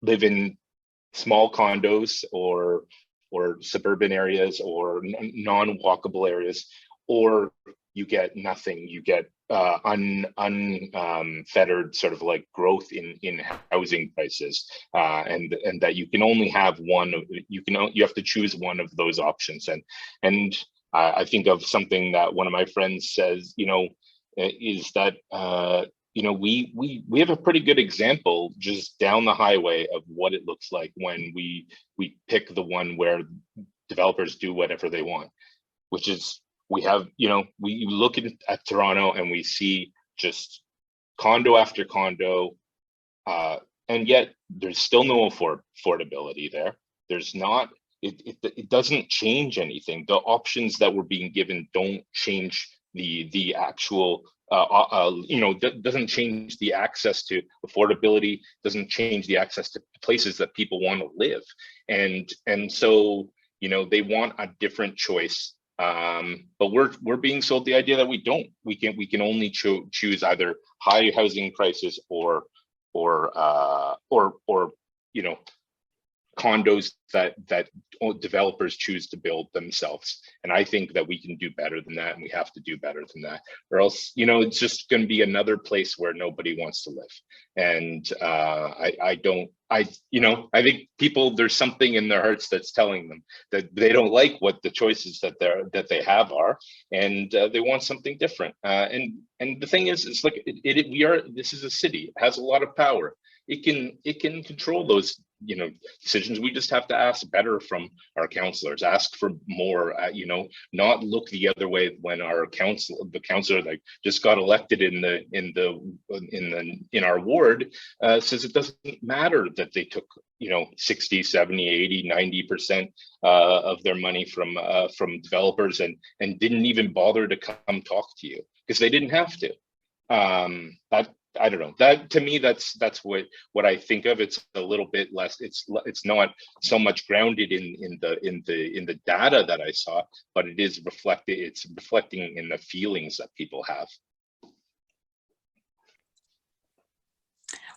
live in small condos or suburban areas or non-walkable areas, or you get nothing. You get unfettered sort of like growth in housing prices, and that you can only have one. You have to choose one of those options. And I think of something that one of my friends says, is that we have a pretty good example just down the highway of what it looks like when we pick the one where developers do whatever they want, which is we look at Toronto and we see just condo after condo, and yet there's still no affordability there. There's not. It doesn't change anything. The options that were being given don't change the actual. Doesn't change the access to affordability. Doesn't change the access to places that people want to live, and so they want a different choice. But we're being sold the idea that we can only choose either high housing prices or condos that developers choose to build themselves. And I think that we can do better than that, and we have to do better than that, or else it's just going to be another place where nobody wants to live. And I think people, there's something in their hearts that's telling them that they don't like what the choices that they have are, and they want something different. And the thing is, it's like this is a city. It has a lot of power. It can control those decisions. We just have to ask better from our councillors, ask for more, not look the other way when the councillor that just got elected in our ward says it doesn't matter that they took 60, 70, 80, 90% of their money from developers and didn't even bother to come talk to you because they didn't have to. I don't know. That to me, that's what I think of. It's a little bit less. It's not so much grounded in the data that I saw, but it is reflected. It's reflecting in the feelings that people have.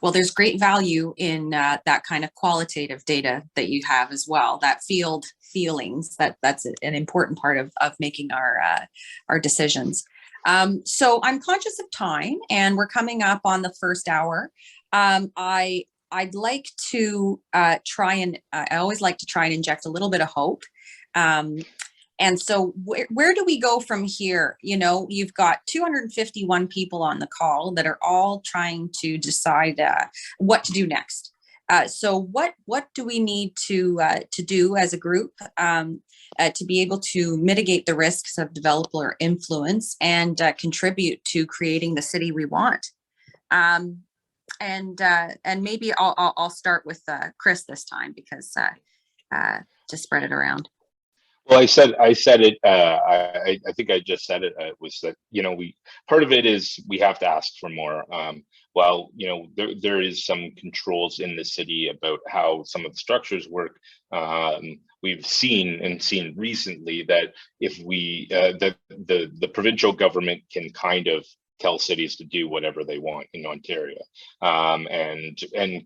Well, there's great value in that kind of qualitative data that you have as well. That field feelings, that's an important part of making our decisions. So I'm conscious of time, and we're coming up on the first hour. I'd like to I always like to try and inject a little bit of hope. And so where do we go from here? You've got 251 people on the call that are all trying to decide what to do next. So what do we need to do as a group to be able to mitigate the risks of developer influence and contribute to creating the city we want? And maybe I'll start with Chris this time, because to spread it around. Well, I said it. I think I just said it. Was that part of it is we have to ask for more. There is some controls in the city about how some of the structures work. We've seen recently that if the provincial government can kind of tell cities to do whatever they want in Ontario, and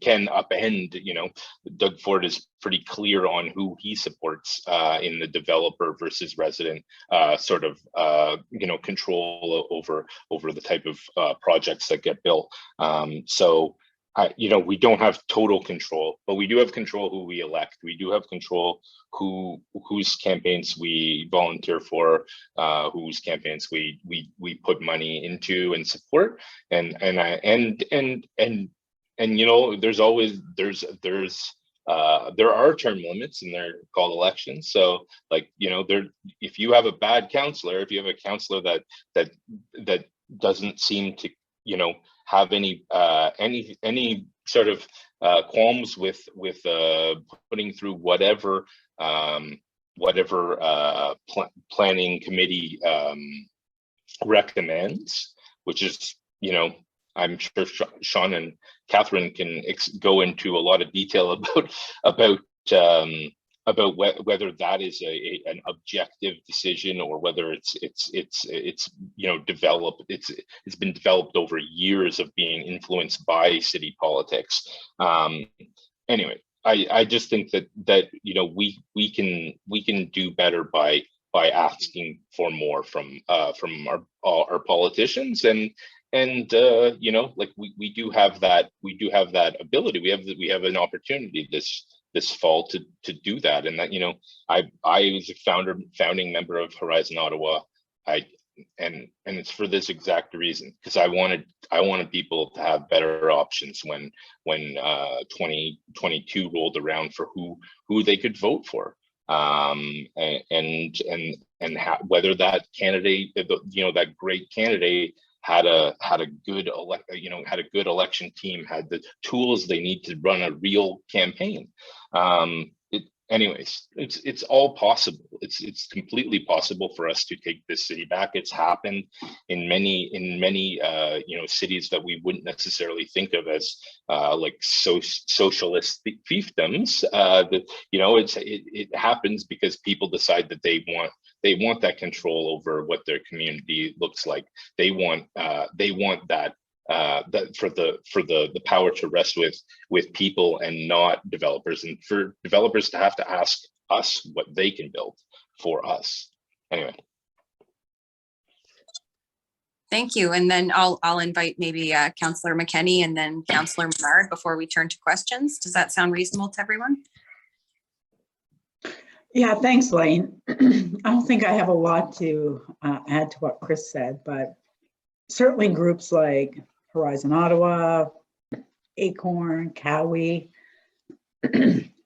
can upend. Doug Ford is pretty clear on who he supports in the developer versus resident control over the type of projects that get built. So we don't have total control, but we do have control who we elect. We do have control whose campaigns we volunteer for, whose campaigns we put money into and support. And there's always there are term limits, and they're called elections. So if you have a bad councillor, if you have a councillor that doesn't seem to have any sort of qualms with putting through whatever planning committee recommends, which is, I'm sure Sean and Catherine can go into a lot of detail about whether that is an objective decision, or whether it's developed. It's been developed over years of being influenced by city politics. Anyway, I just think that we can do better by asking for more from our politicians, and we do have that ability. We have an opportunity this fall to do that. And that, I was a founding member of Horizon Ottawa. And it's for this exact reason, because I wanted people to have better options when 2022 rolled around for who they could vote for. Whether that candidate, that great candidate had a good election team, had the tools they need to run a real campaign. Anyways, it's all possible. It's completely possible for us to take this city back. It's happened in many cities that we wouldn't necessarily think of as socialist fiefdoms. It happens because people decide that they want that control over what their community looks like. They want that for the power to rest with people and not developers, and for developers to have to ask us what they can build for us. Anyway. Thank you. And then I'll invite maybe Councillor McKenney and then Councillor Menard before we turn to questions. Does that sound reasonable to everyone? Yeah, thanks, Laine. I don't think I have a lot to add to what Chris said, but certainly groups like Horizon Ottawa, Acorn, Cowie,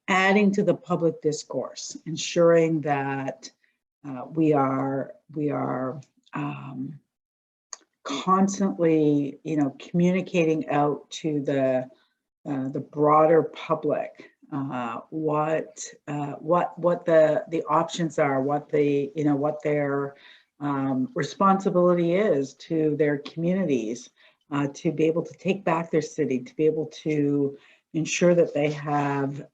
adding to the public discourse, ensuring that we are constantly, communicating out to the broader public what the options are, what their responsibility is to their communities, to be able to take back their city, to be able to ensure that they have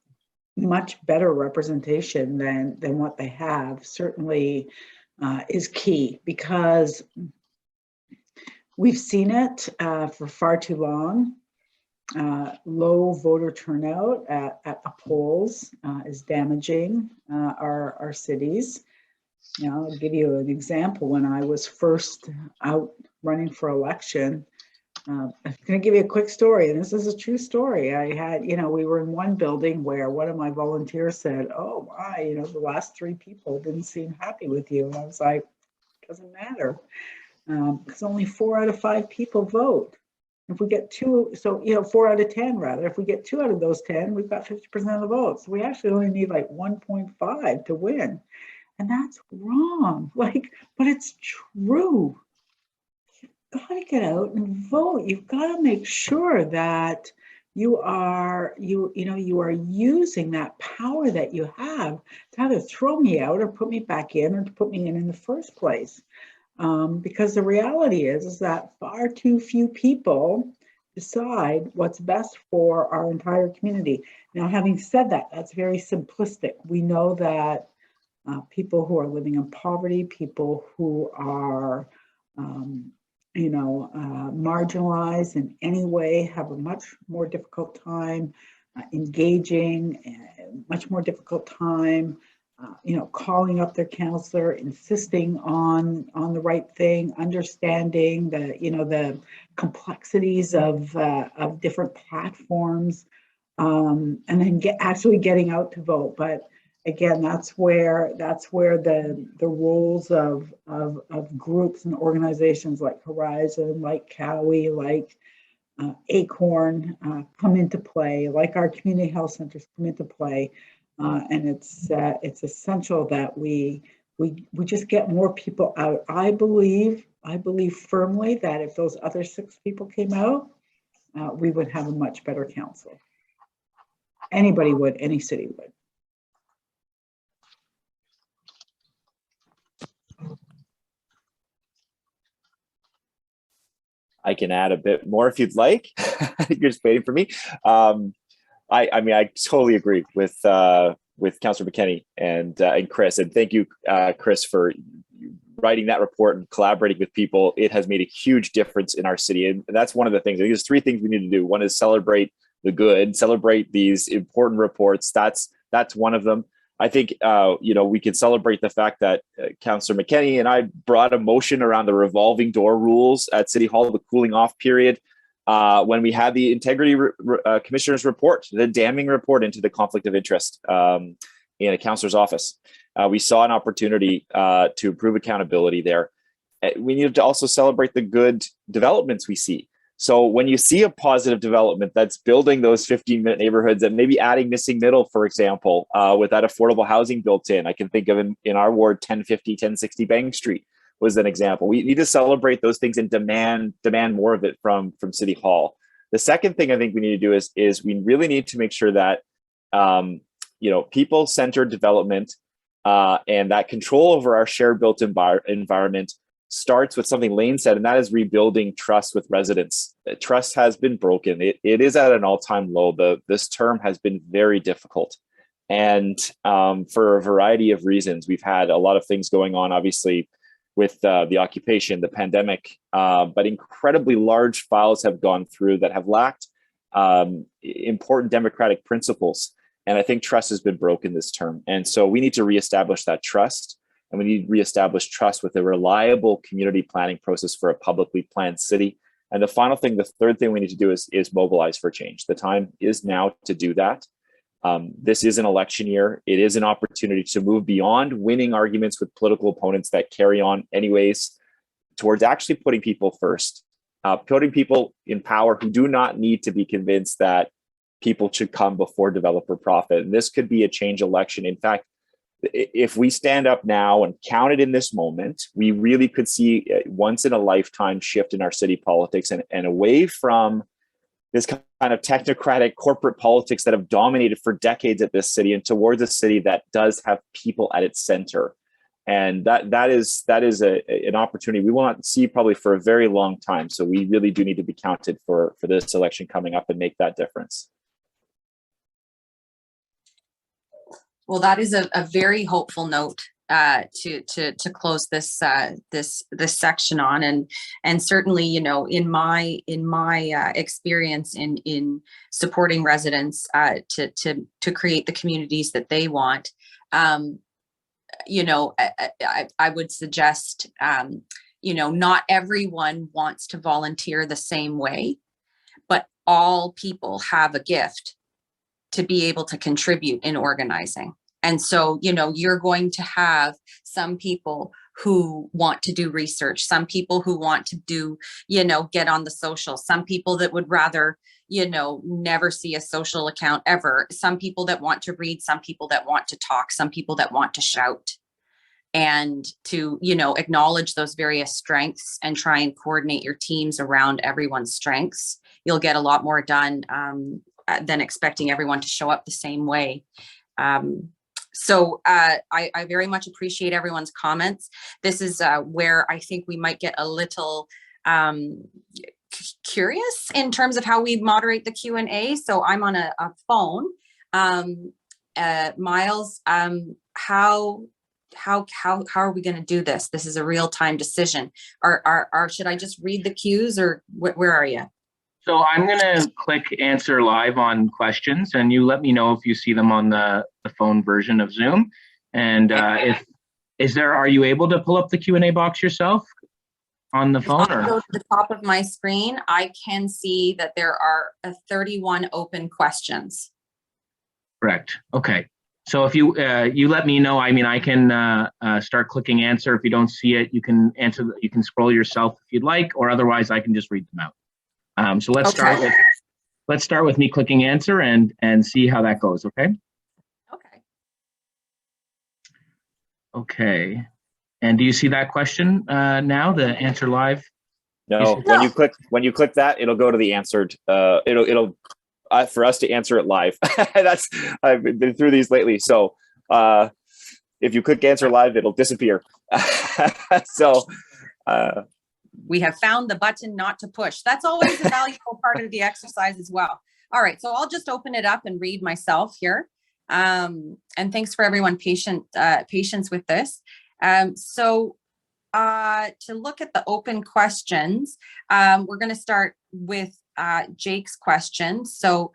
much better representation than what they have, certainly is key, because we've seen it for far too long. Low voter turnout at the polls is damaging our cities. I'll give you an example. When I was first out running for election, I'm going to give you a quick story, and this is a true story. I had, we were in one building where one of my volunteers said, "Oh my, the last 3 people didn't seem happy with you." And I was like, "Doesn't matter, because only 4 out of 5 people vote. If we get 2, 4 out of 10 rather, if we get 2 out of those 10, we've got 50% of the votes. We actually only need like 1.5 to win." And that's wrong, but it's true. You've got to get out and vote. You've got to make sure that you are using that power that you have to either throw me out or put me back in, or to put me in the first place. Because the reality is that far too few people decide what's best for our entire community. Now, having said that, that's very simplistic. We know that people who are living in poverty, people who are, marginalized in any way, have a much more difficult time engaging, much more difficult time calling up their counselor, insisting on the right thing, understanding the complexities of different platforms, and then actually getting out to vote. But again, that's where the roles of groups and organizations like Horizon, like Cowie, like Acorn come into play, like our community health centers come into play. And it's essential that we just get more people out. I believe firmly that if those other 6 people came out, we would have a much better council. Anybody would, any city would. I can add a bit more if you'd like. You're just waiting for me. I mean, I totally agree with Councillor McKenney and Chris, and thank you, Chris, for writing that report and collaborating with people. It has made a huge difference in our city, and that's one of the things. I think there's 3 things we need to do. One is celebrate the good, celebrate these important reports. That's one of them. I think we could celebrate the fact that Councillor McKenney and I brought a motion around the revolving door rules at City Hall, the cooling off period. When we had the integrity commissioner's report, the damning report into the conflict of interest in a councillor's office, we saw an opportunity to improve accountability there. We needed to also celebrate the good developments we see. So when you see a positive development that's building those 15-minute neighborhoods and maybe adding missing middle, for example, with that affordable housing built in, I can think of in our ward 1050, 1060 Bank Street was an example. We need to celebrate those things and demand more of it from City Hall. The second thing I think we need to do is we really need to make sure that people-centered development and that control over our shared built environment starts with something Laine said, and that is rebuilding trust with residents. Trust has been broken. It is at an all-time low. This term has been very difficult. And for a variety of reasons, we've had a lot of things going on, obviously, with the occupation, the pandemic, but incredibly large files have gone through that have lacked important democratic principles. And I think trust has been broken this term. And so we need to reestablish that trust. And we need to reestablish trust with a reliable community planning process for a publicly planned city. And the final thing, the third thing we need to do is mobilize for change. The time is now to do that. This is an election year. It is an opportunity to move beyond winning arguments with political opponents that carry on anyways, towards actually putting people first, putting people in power who do not need to be convinced that people should come before developer profit. And this could be a change election. In fact, if we stand up now and count it in this moment, we really could see a once in a lifetime shift in our city politics and away from this kind of technocratic corporate politics that have dominated for decades at this city and towards a city that does have people at its center. And that is an opportunity we will not see probably for a very long time. So we really do need to be counted for this election coming up and make that difference. Well, that is a very hopeful note to close this section on, and certainly, in my experience in supporting residents to create the communities that they want, I would suggest not everyone wants to volunteer the same way, but all people have a gift to be able to contribute in organizing. And so, you're going to have some people who want to do research, some people who want to do, get on the social, some people that would rather, never see a social account ever, some people that want to read, some people that want to talk, some people that want to shout. And to, acknowledge those various strengths and try and coordinate your teams around everyone's strengths, you'll get a lot more done than expecting everyone to show up the same way. So I very much appreciate everyone's comments. This is where I think we might get a little curious in terms of how we moderate the Q&A. So I'm on a phone. Miles, how are we going to do this? This is a real-time decision. Should I just read the cues, or where are you? So I'm going to click answer live on questions, and you let me know if you see them on the phone version of Zoom. And are you able to pull up the Q&A box yourself on the phone? If I go to the top of my screen, I can see that there are 31 open questions. Correct. Okay. So if you you let me know, I mean, I can start clicking answer. If you don't see it, you can answer. You can scroll yourself if you'd like, or otherwise I can just read them out. So let's start with me clicking answer and see how that goes. Okay. Okay. Okay. And do you see that question now? The answer live. No, when you click that, it'll go to the answered. It'll for us to answer it live. I've been through these lately. So if you click answer live, it'll disappear. So we have found the button not to push. That's always a valuable part of the exercise as well. All right, so I'll just open it up and read myself here. And thanks for everyone patience with this. So to look at the open questions, we're going to start with Jake's question. So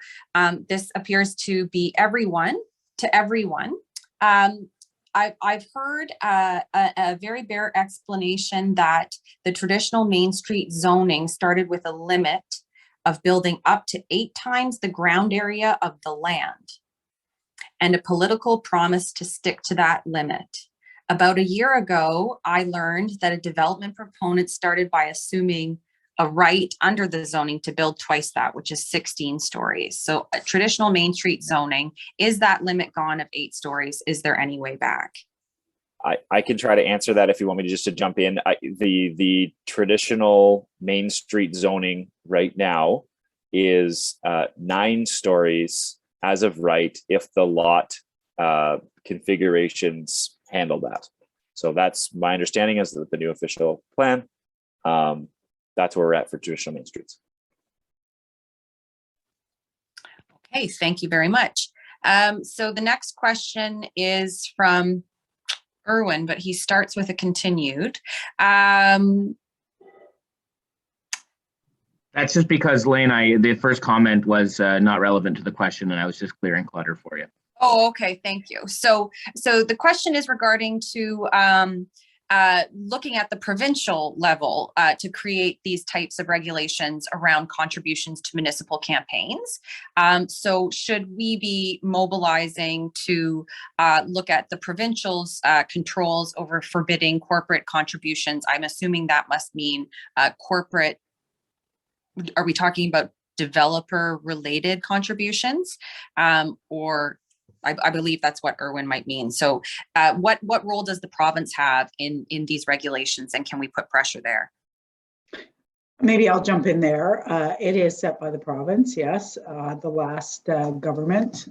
this appears to be to everyone. I've heard a very bare explanation that the traditional Main Street zoning started with a limit of building up to 8 times the ground area of the land and a political promise to stick to that limit. About a year ago, I learned that a development proponent started by assuming a right under the zoning to build twice that, which is 16 stories. So a traditional Main Street zoning, is that limit gone of 8 stories? Is there any way back? I can try to answer that if you want me to jump in. The traditional Main Street zoning right now is 9 stories as of right if the lot configurations handle that. So that's my understanding as the new official plan. That's where we're at for traditional Main Streets. Okay, thank you very much. So the next question is from Erwin, but he starts with a continued. That's just because Laine, the first comment was not relevant to the question, and I was just clearing clutter for you. Oh, okay, thank you. So the question is regarding to looking at the provincial level to create these types of regulations around contributions to municipal campaigns. So should we be mobilizing to look at the provincial's controls over forbidding corporate contributions? I'm assuming that must mean corporate. Are we talking about developer related contributions or I believe that's what Erwin might mean. So what role does the province have in these regulations, and can we put pressure there? Maybe I'll jump in there. It is set by the province, yes. The last government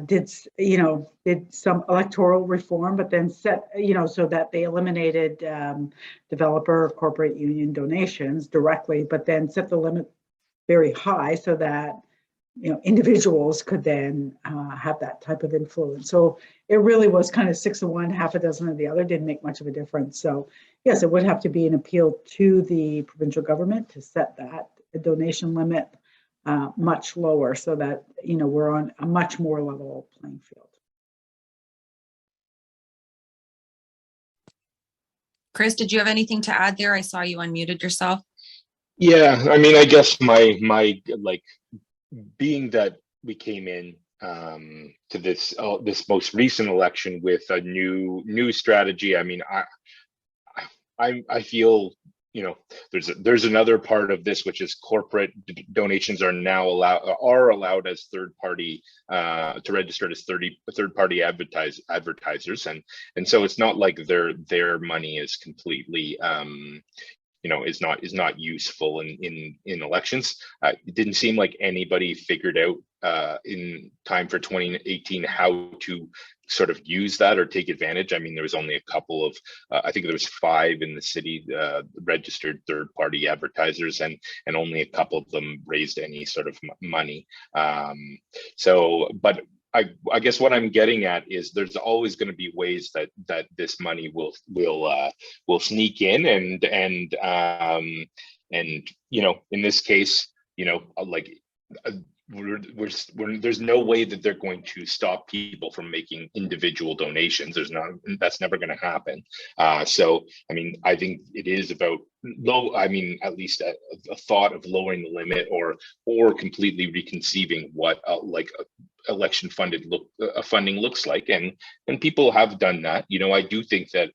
did some electoral reform, but then set, so that they eliminated developer corporate union donations directly, but then set the limit very high so that individuals could then have that type of influence. So it really was kind of 6 of one, half a dozen of the other, didn't make much of a difference. So yes, it would have to be an appeal to the provincial government to set that donation limit much lower so that, we're on a much more level playing field. Chris, did you have anything to add there? I saw you unmuted yourself. Yeah, I mean, I guess my being that we came in to this most recent election with a new strategy, I mean, I feel there's another part of this, which is corporate donations are now allowed as third party to register as third party advertisers, and so it's not like their money is completely is not useful in elections. It didn't seem like anybody figured out in time for 2018 how to sort of use that or take advantage. I mean, there was only a couple of, I think there was 5 in the city registered third-party advertisers, and only a couple of them raised any sort of money. But I guess what I'm getting at is there's always going to be ways that this money will sneak in, and in this case, there's no way that they're going to stop people from making individual donations. That's never going to happen. So, I mean, I think it is about at least a thought of lowering the limit or completely reconceiving what election funding looks like. And people have done that. I do think that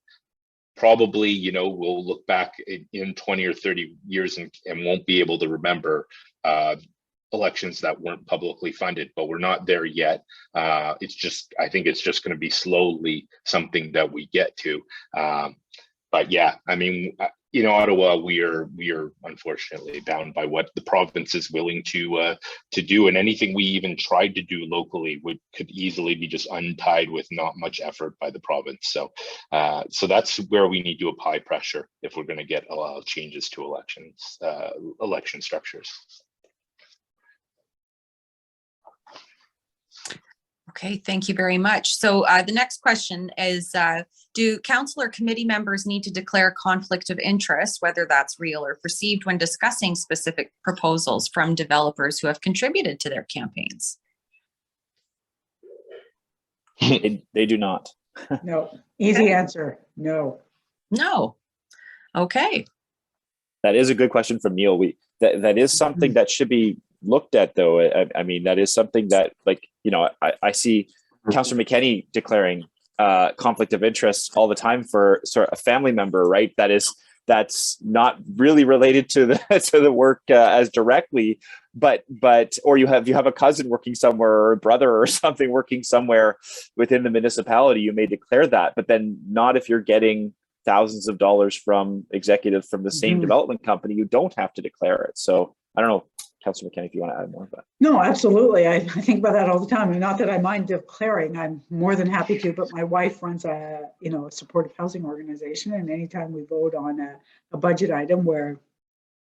probably, we'll look back in 20 or 30 years and won't be able to remember elections that weren't publicly funded, but we're not there yet. I think it's just going to be slowly something that we get to. But yeah, I mean, Ottawa, we are unfortunately bound by what the province is willing to do, and anything we even tried to do locally could easily be just untied with not much effort by the province. So that's where we need to apply pressure if we're going to get changes to election structures. Okay, thank you very much. So the next question is, do council or committee members need to declare conflict of interest, whether that's real or perceived, when discussing specific proposals from developers who have contributed to their campaigns? They do not. No, easy answer, no. No. Okay. That is a good question from Neil. That is something that should be looked at, though. I mean, that is something that, I see Councillor McKenney declaring conflict of interest all the time for sort of a family member, right? That's not really related to the work as directly, but or you have a cousin working somewhere, or a brother or something working somewhere within the municipality. You may declare that, but then not if you're getting thousands of dollars from executives from the same development company. You don't have to declare it. So I don't know, Councillor McKenney, if you want to add more of that. No, absolutely. I think about that all the time. And not that I mind declaring, I'm more than happy to, but my wife runs a supportive housing organization. And anytime we vote on a budget item where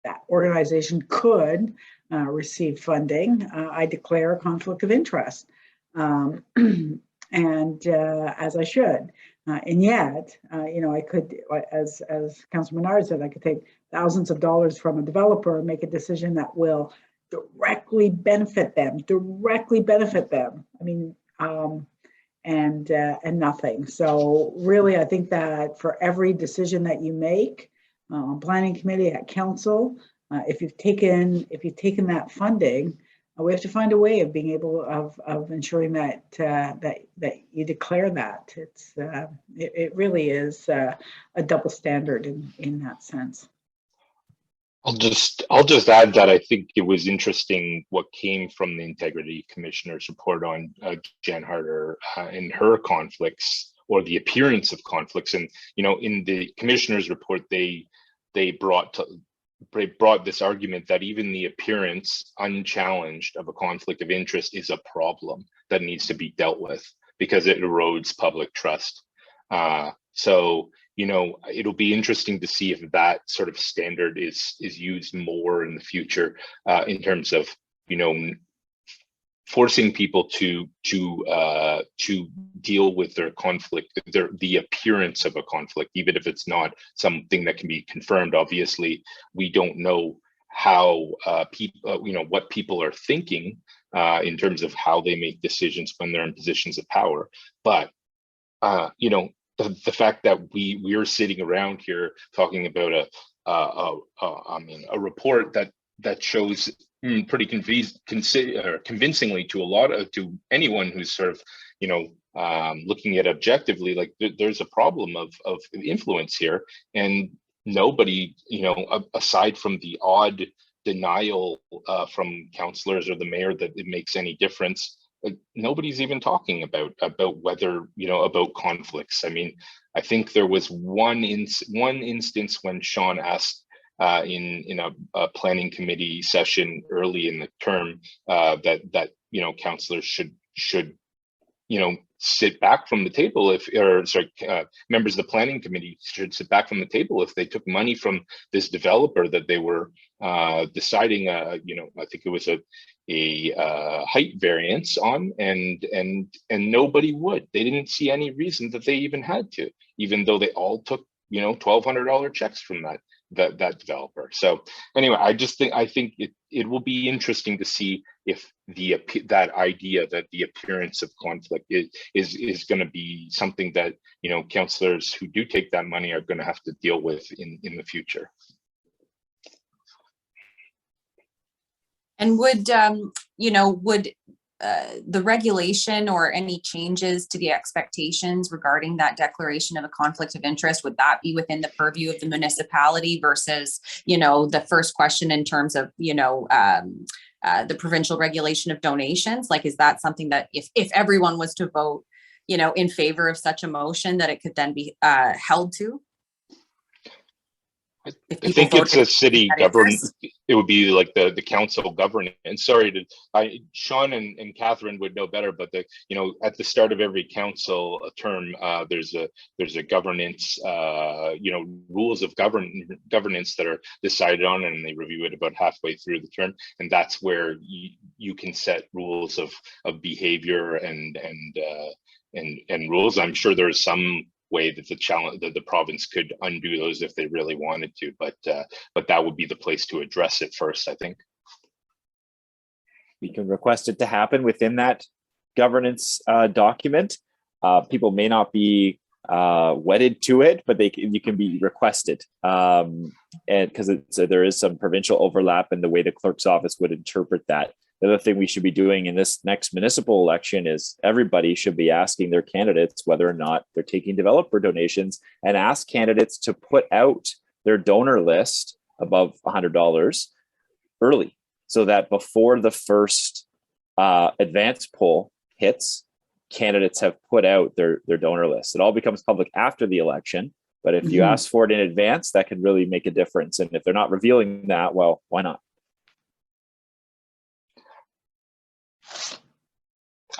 that organization could receive funding, I declare a conflict of interest. And as I should. And yet, I could, as Councillor Menard said, I could take thousands of dollars from a developer and make a decision that will directly benefit them. I mean, and nothing. So really, I think that for every decision that you make on planning committee, at council, if you've taken that funding, we have to find a way of being able of ensuring that that you declare that. It really is a double standard in that sense. I'll just add that I think it was interesting what came from the Integrity Commissioner's report on Jen Harder and her conflicts, or the appearance of conflicts. And in the Commissioner's report, they brought this argument that even the appearance unchallenged of a conflict of interest is a problem that needs to be dealt with because it erodes public trust. So, it'll be interesting to see if that sort of standard is used more in the future in terms of, forcing people to deal with their conflict, the appearance of a conflict, even if it's not something that can be confirmed. Obviously, we don't know how people, what people are thinking in terms of how they make decisions when they're in positions of power. But the fact that we are sitting around here talking about a report that shows pretty convincingly to anyone who's sort of looking at objectively, like there's a problem of influence here, and nobody, aside from the odd denial from councillors or the mayor that it makes any difference, nobody's even talking about whether about conflicts. I mean, I think there was one instance when Sean asked in a planning committee session early in the term that councillors should sit back from the table members of the planning committee should sit back from the table if they took money from this developer that they were deciding I think it was a height variance on, and nobody would. They didn't see any reason that they even had to, even though they all took $1,200 checks from that. that developer. So anyway, I think it will be interesting to see if that idea that the appearance of conflict is going to be something that, you know, councillors who do take that money are going to have to deal with in the future. And would, you know, would the regulation or any changes to the expectations regarding that declaration of a conflict of interest, would that be within the purview of the municipality versus, you know, the first question in terms of, you know, the provincial regulation of donations? Like, is that something that if everyone was to vote, you know, in favor of such a motion, that it could then be held to? I think it's a city government. It would be like the council governance. And sorry Sean and Catherine would know better, but you know, at the start of every council term, there's a governance, you know, rules of governance that are decided on, and they review it about halfway through the term, and that's where you can set rules of behavior and rules. I'm sure there's some way that the province could undo those if they really wanted to, but that would be the place to address it first, I think. We can request it to happen within that governance document. People may not be wedded to it, but you can be requested, and because there is some provincial overlap in the way the clerk's office would interpret that. The other thing we should be doing in this next municipal election is everybody should be asking their candidates whether or not they're taking developer donations, and ask candidates to put out their donor list above $100 early, so that before the first advance poll hits, candidates have put out their donor list. It all becomes public after the election, but if you ask for it in advance, that can really make a difference. And if they're not revealing that, well, why not?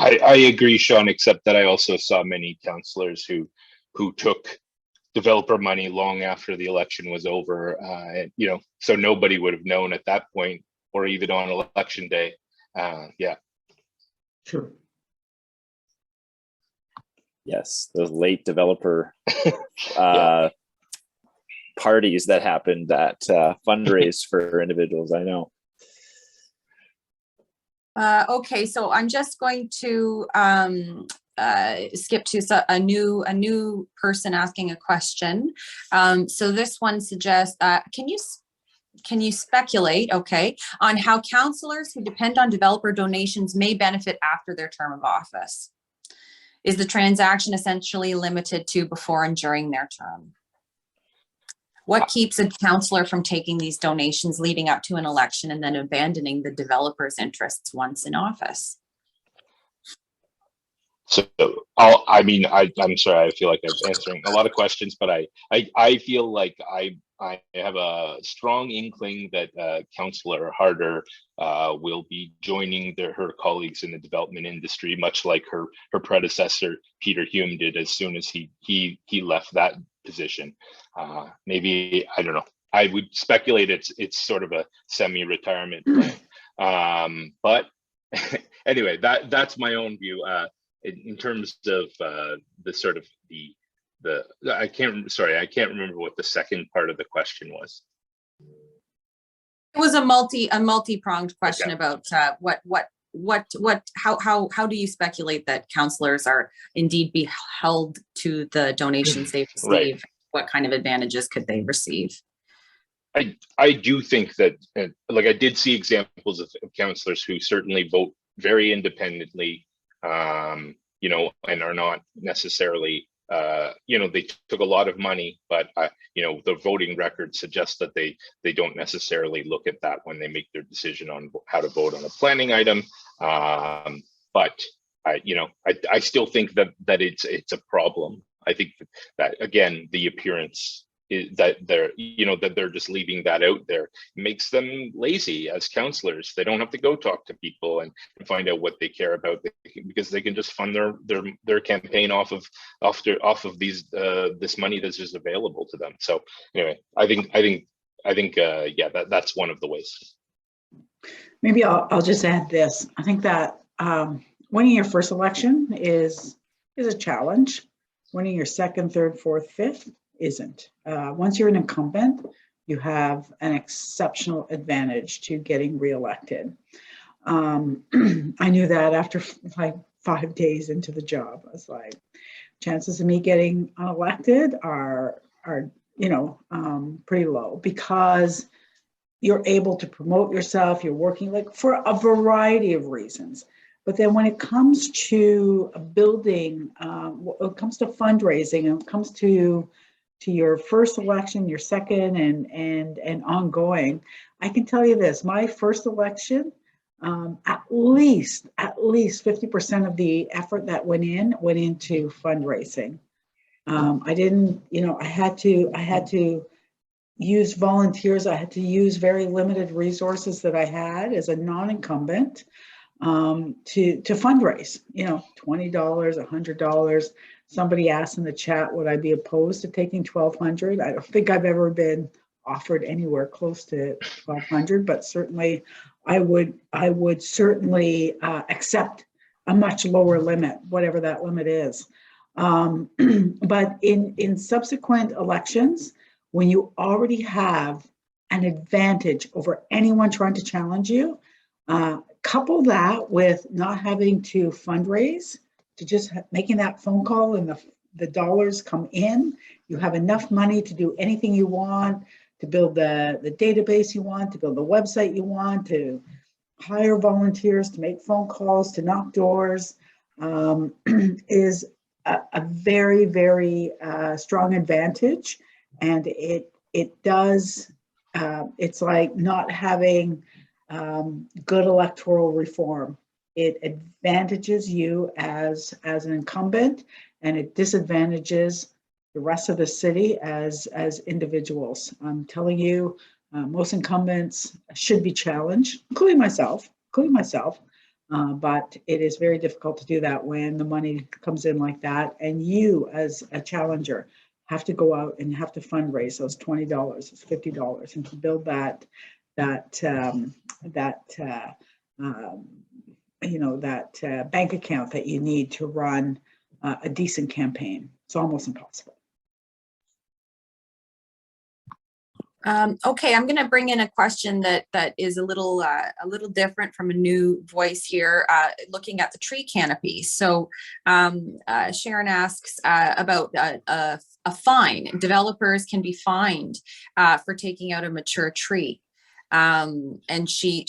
I agree, Sean, except that I also saw many councillors who took developer money long after the election was over, and, you know, so nobody would have known at that point, or even on election day. Yeah. Sure. Yes, those late developer parties that happened that fundraise for individuals, I know. Okay, so I'm just going to skip to a new person asking a question. So this one suggests, can you speculate, okay, on how councillors who depend on developer donations may benefit after their term of office? Is the transaction essentially limited to before and during their term? What keeps a councillor from taking these donations leading up to an election and then abandoning the developer's interests once in office? So I'm sorry, I feel like I'm answering a lot of questions, but I feel like I have a strong inkling that Councillor Harder will be joining her colleagues in the development industry, much like her predecessor Peter Hume did as soon as he left that position. Maybe, I don't know, I would speculate it's sort of a semi-retirement plan. But anyway, that's my own view. In terms of the sort of I can't remember what the second part of the question was. It was a multi-pronged question. Okay. About how do you speculate that councillors are indeed be held to the donations they receive? Right. What kind of advantages could they receive? I do think that, like, I did see examples of councillors who certainly vote very independently, you know, and are not necessarily, you know, they took a lot of money, but you know, the voting record suggests that they don't necessarily look at that when they make their decision on how to vote on a planning item. But you know, I still think that it's a problem. I think that again, the appearance is that they're just leaving that out there, makes them lazy as councillors. They don't have to go talk to people and find out what they care about, because they can just fund their campaign off of these this money that's just available to them. So anyway, I think yeah, that's one of the ways. Maybe I'll just add this. I think that winning your first election is a challenge. Winning your second, third, fourth, fifth isn't. Once you're an incumbent, you have an exceptional advantage to getting reelected. I knew that after like 5 days into the job. I was like, chances of me getting elected are pretty low, because you're able to promote yourself. You're working like for a variety of reasons. But then when it comes to building, when it comes to fundraising, and it comes to your first election, your second, and ongoing, I can tell you this: my first election, at least 50% of the effort that went into fundraising. I didn't, I had to use volunteers. I had to use very limited resources that I had as a non-incumbent to fundraise. $20, $100. Somebody asked in the chat, would I be opposed to taking $1,200? I don't think I've ever been offered anywhere close to $1,200, but certainly I would certainly accept a much lower limit, whatever that limit is. But in subsequent elections, when you already have an advantage over anyone trying to challenge you, couple that with not having to fundraise, to just making that phone call and the dollars come in, you have enough money to do anything you want, to build the database you want, to build the website you want, to hire volunteers, to make phone calls, to knock doors, is a very, very strong advantage. And it does, it's like not having good electoral reform. It advantages you as an incumbent, and it disadvantages the rest of the city as individuals. I'm telling you, most incumbents should be challenged, including myself. But it is very difficult to do that when the money comes in like that, and you as a challenger have to go out and have to fundraise those $20, those $50, and to build that bank account that you need to run a decent campaign. It's almost impossible. Okay, I'm going to bring in a question that is a little different from a new voice here, looking at the tree canopy. So Sharon asks about a fine. Developers can be fined for taking out a mature tree, and she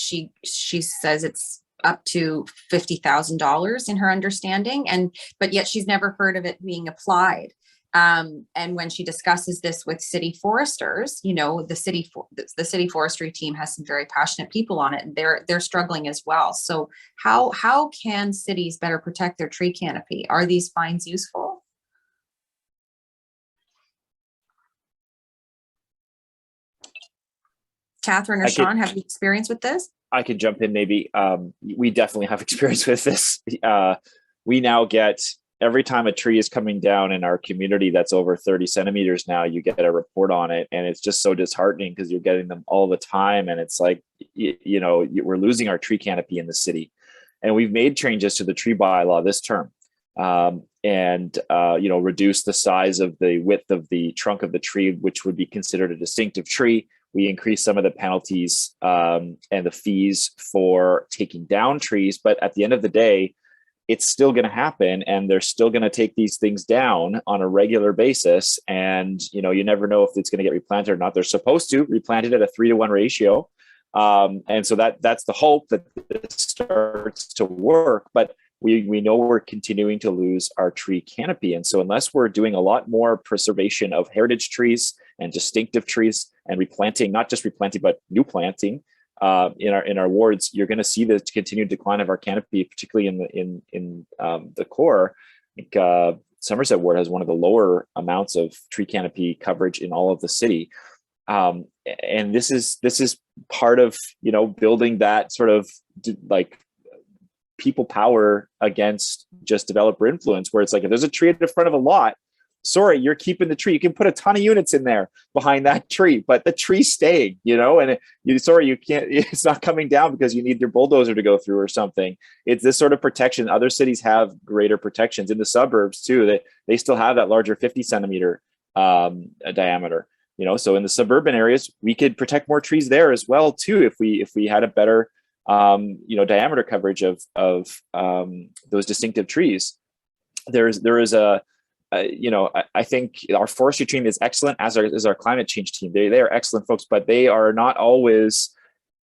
says it's up to $50,000 in her understanding, but yet she's never heard of it being applied. And when she discusses this with city foresters, the city forestry team has some very passionate people on it, and they're struggling as well. So how can cities better protect their tree canopy? Are these fines useful? Catherine or Sean, have you experience with this? I could jump in maybe. We definitely have experience with this. We now get, every time a tree is coming down in our community that's over 30 centimeters now, you get a report on it. And it's just so disheartening because you're getting them all the time. And it's like, we're losing our tree canopy in the city. And we've made changes to the tree bylaw this term, and reduce the size of the width of the trunk of the tree, which would be considered a distinctive tree. We increased some of the penalties and the fees for taking down trees. But at the end of the day, it's still going to happen, and they're still going to take these things down on a regular basis. And, you never know if it's going to get replanted or not. They're supposed to replant it at a 3-to-1 ratio. And so that's the hope that this starts to work. But we know we're continuing to lose our tree canopy. And so unless we're doing a lot more preservation of heritage trees and distinctive trees and replanting, not just replanting, but new planting, in our wards, you're going to see the continued decline of our canopy, particularly in the core. I think Somerset Ward has one of the lower amounts of tree canopy coverage in all of the city, and this is part of building that sort of like people power against just developer influence, where it's like, if there's a tree at the front of a lot, sorry, you're keeping the tree. You can put a ton of units in there behind that tree, but the tree's staying, and you can't, it's not coming down because you need your bulldozer to go through or something. It's this sort of protection. Other cities have greater protections in the suburbs too, that they still have that larger 50 centimeter diameter. You know, so in the suburban areas, we could protect more trees there as well too, if we had a better you know, diameter coverage of those distinctive trees. There is a you know, I think our forestry team is excellent, as our climate change team. They are excellent folks, but they are not always,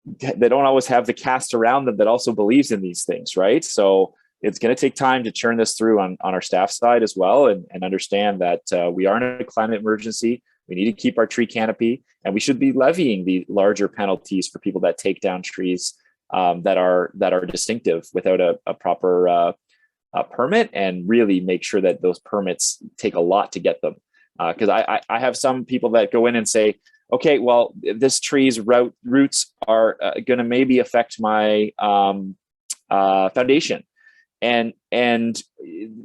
they don't always have the cast around them that also believes in these things, right? So it's going to take time to churn this through on our staff side as well, and understand that we are in a climate emergency. We need to keep our tree canopy, and we should be levying the larger penalties for people that take down trees that are distinctive without a proper permit, and really make sure that those permits take a lot to get them. Because I have some people that go in and say, okay, well, this tree's roots are going to maybe affect my foundation. And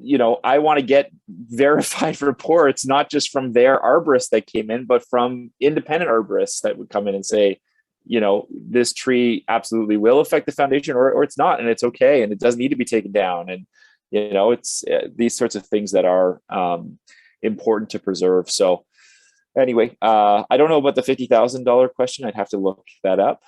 you know, I want to get verified reports, not just from their arborist that came in, but from independent arborists that would come in and say, you know, this tree absolutely will affect the foundation, or it's not, and it's okay, and it doesn't need to be taken down. And you know, it's these sorts of things that are important to preserve. So anyway, I don't know about the $50,000 question. I'd have to look that up.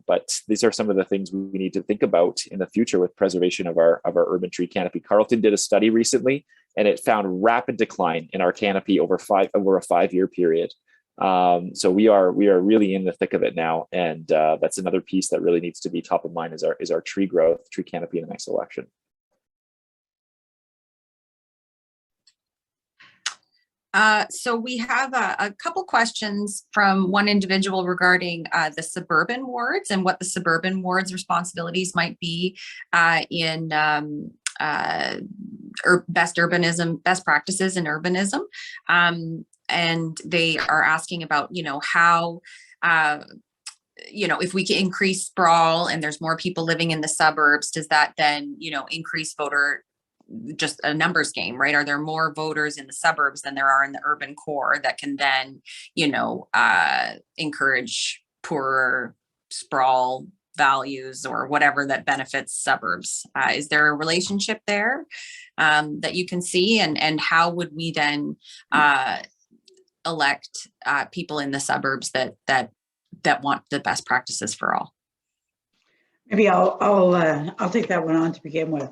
But these are some of the things we need to think about in the future with preservation of our urban tree canopy. Carleton did a study recently, and it found rapid decline in our canopy over a 5-year period. So we are really in the thick of it now, and that's another piece that really needs to be top of mind is our tree growth, tree canopy in the next election. So we have a couple questions from one individual regarding the suburban wards and what the suburban wards responsibilities might be in best practices in urbanism. And they are asking about, you know, how, you know, if we can increase sprawl and there's more people living in the suburbs, does that then, you know, increase just a numbers game, right? Are there more voters in the suburbs than there are in the urban core that can then, you know, encourage poorer sprawl values or whatever that benefits suburbs? Is there a relationship there that you can see? And how would we then elect people in the suburbs that want the best practices for all? Maybe I'll take that one on to begin with.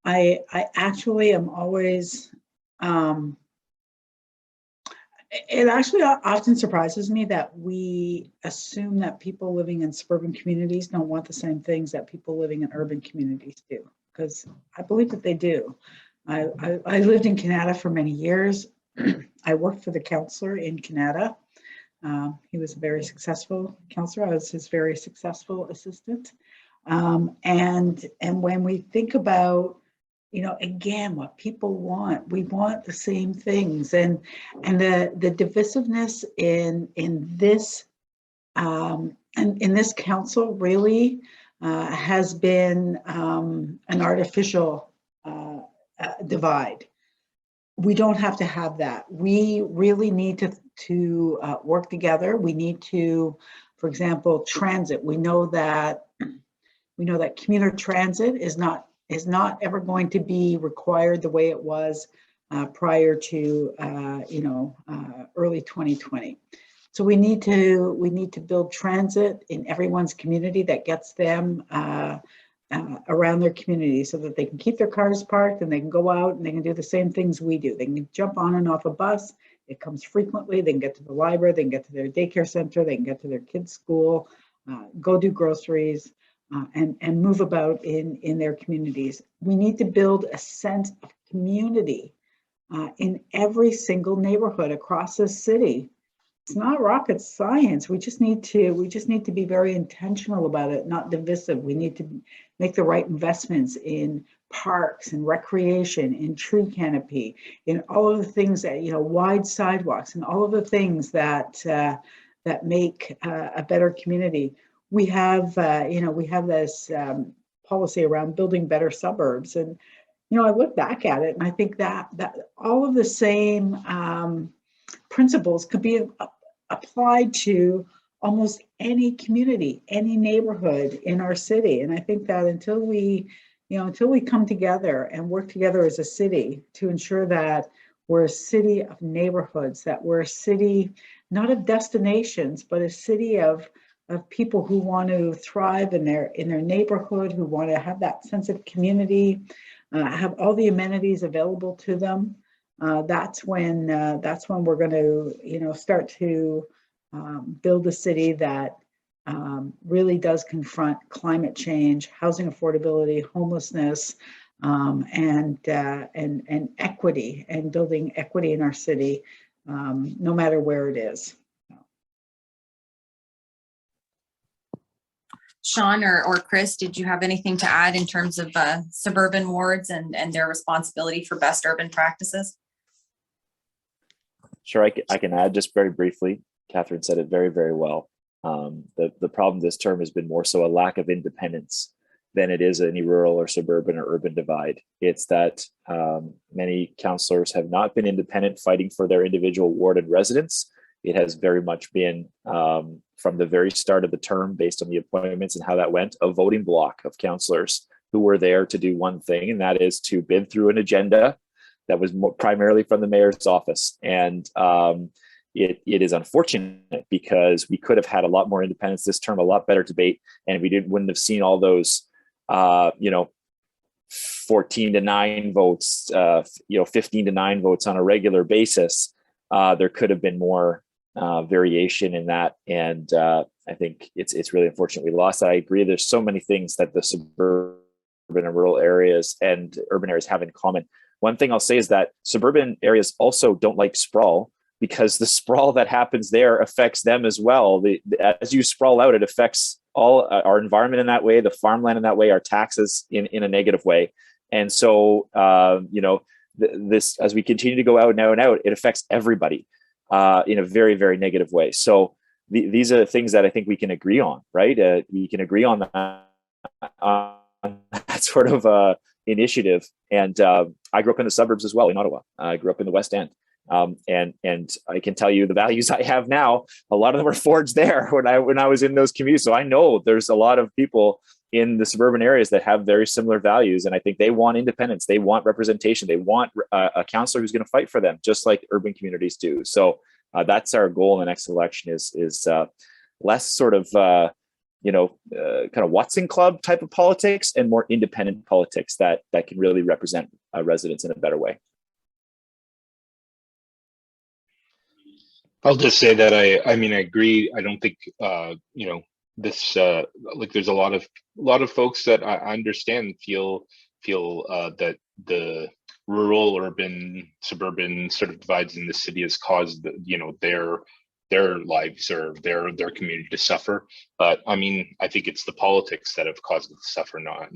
I actually am always, it actually often surprises me that we assume that people living in suburban communities don't want the same things that people living in urban communities do, because I believe that they do. I lived in Canada for many years. I worked for the councillor in Canada. He was a very successful councillor. I was his very successful assistant. And when we think about, you know, again, what people want, we want the same things, and the divisiveness in this and in this council really has been an artificial divide. We don't have to have that. We really need to work together. We need to, for example, transit. We know that commuter transit is not ever going to be required the way it was prior to early 2020. So we need to build transit in everyone's community that gets them around their community, so that they can keep their cars parked and they can go out and they can do the same things we do. They can jump on and off a bus. It comes frequently. They can get to the library. They can get to their daycare center. They can get to their kids' school, go do groceries. And move about in their communities. We need to build a sense of community in every single neighborhood across this city. It's not rocket science. We just need to be very intentional about it, not divisive. We need to make the right investments in parks and recreation, in tree canopy, in all of the things that, you know, wide sidewalks, and all of the things that make a better community. We have this policy around building better suburbs, and I look back at it and I think that all of the same principles could be applied to almost any community, any neighborhood in our city. And I think that until we come together and work together as a city to ensure that we're a city of neighborhoods, that we're a city not of destinations, but a city of people who want to thrive in their neighborhood, who want to have that sense of community, have all the amenities available to them. That's when we're going to start to build a city that really does confront climate change, housing affordability, homelessness, and equity, and building equity in our city, no matter where it is. Sean or Chris, did you have anything to add in terms of suburban wards and their responsibility for best urban practices? Sure, I can add just very briefly. Catherine said it very, very well. The problem this term has been more so a lack of independence than it is any rural or suburban or urban divide. It's that many councillors have not been independent fighting for their individual ward and residents. It has very much been from the very start of the term, based on the appointments and how that went, a voting block of councillors who were there to do one thing, and that is to bid through an agenda that was primarily from the mayor's office. And it is unfortunate because we could have had a lot more independence this term, a lot better debate, and we wouldn't have seen all those 14-9 votes, 15-9 votes on a regular basis. There could have been more variation in that, and I think it's really unfortunate we lost that. I agree. There's so many things that the suburban and rural areas and urban areas have in common. One thing I'll say is that suburban areas also don't like sprawl, because the sprawl that happens there affects them as well. As you sprawl out, it affects all our environment in that way, the farmland in that way, our taxes in a negative way. And so, this, as we continue to go out and out and out, it affects everybody in a very, very negative way. So these are things that I think we can agree on, right? We can agree on that sort of initiative. And I grew up in the suburbs as well, in Ottawa. I grew up in the West End. And I can tell you the values I have now, a lot of them were forged there when I was in those commutes. So I know there's a lot of people in the suburban areas that have very similar values. And I think they want independence. They want representation. They want a councillor who's going to fight for them, just like urban communities do. So that's our goal in the next election is less sort of, kind of Watson Club type of politics and more independent politics that can really represent residents in a better way. I'll just say that I agree. I don't think this there's a lot of folks that I understand feel that the rural, urban, suburban sort of divides in the city has caused their lives or their community to suffer. But I think it's the politics that have caused it to suffer, not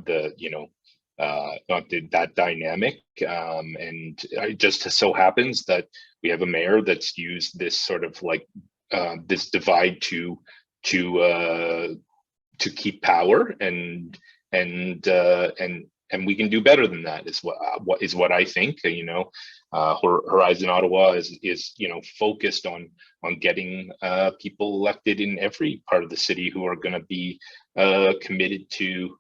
that dynamic. And it just so happens that we have a mayor that's used this sort of this divide to keep power, and we can do better than that is what I think. Horizon Ottawa is focused on getting people elected in every part of the city who are going to be committed to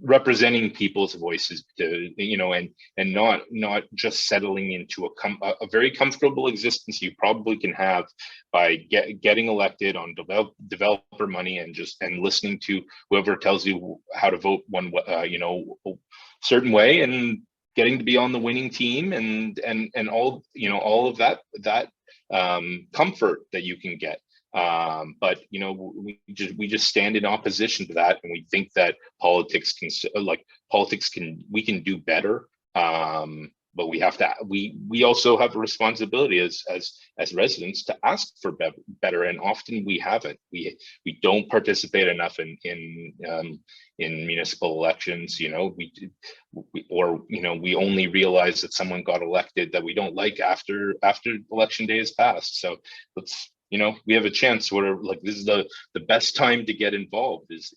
representing people's voices, and not just settling into a very comfortable existence you probably can have by getting elected on developer money and listening to whoever tells you how to vote one certain way, and getting to be on the winning team, and all of that comfort that you can get. But we just stand in opposition to that, and we think that we can do better. But we have to. We also have a responsibility as residents to ask for better, and often we haven't. We don't participate enough in municipal elections. We only realize that someone got elected that we don't like after election day has passed. So we have a chance where this is the best time to get involved is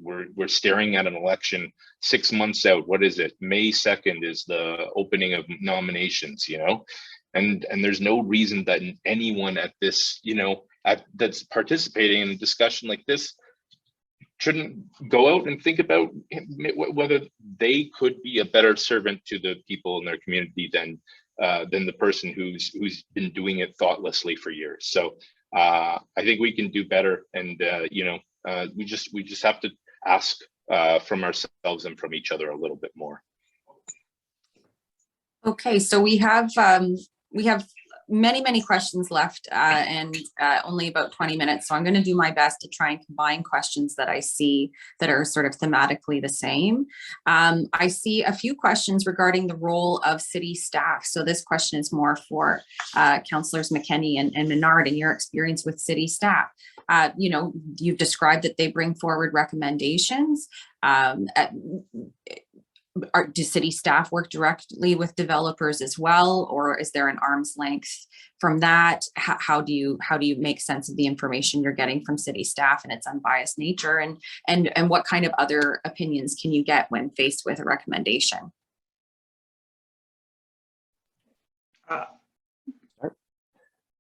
we're staring at an election 6 months out. What is it? May 2nd is the opening of nominations, and there's no reason that anyone at this, that's participating in a discussion like this go out and think about whether they could be a better servant to the people in their community than the person who's been doing it thoughtlessly for years. So I think we can do better, and we just have to ask from ourselves and from each other a little bit more. Okay, so we have many questions left, and only about 20 minutes. So I'm going to do my best to try and combine questions that I see that are sort of thematically the same. I see a few questions regarding the role of city staff. So this question is more for Councillors McKenney and Menard, and your experience with city staff. You've described that they bring forward recommendations. Do city staff work directly with developers as well, or is there an arm's length from that? How do you make sense of the information you're getting from city staff and its unbiased nature, and what kind of other opinions can you get when faced with a recommendation?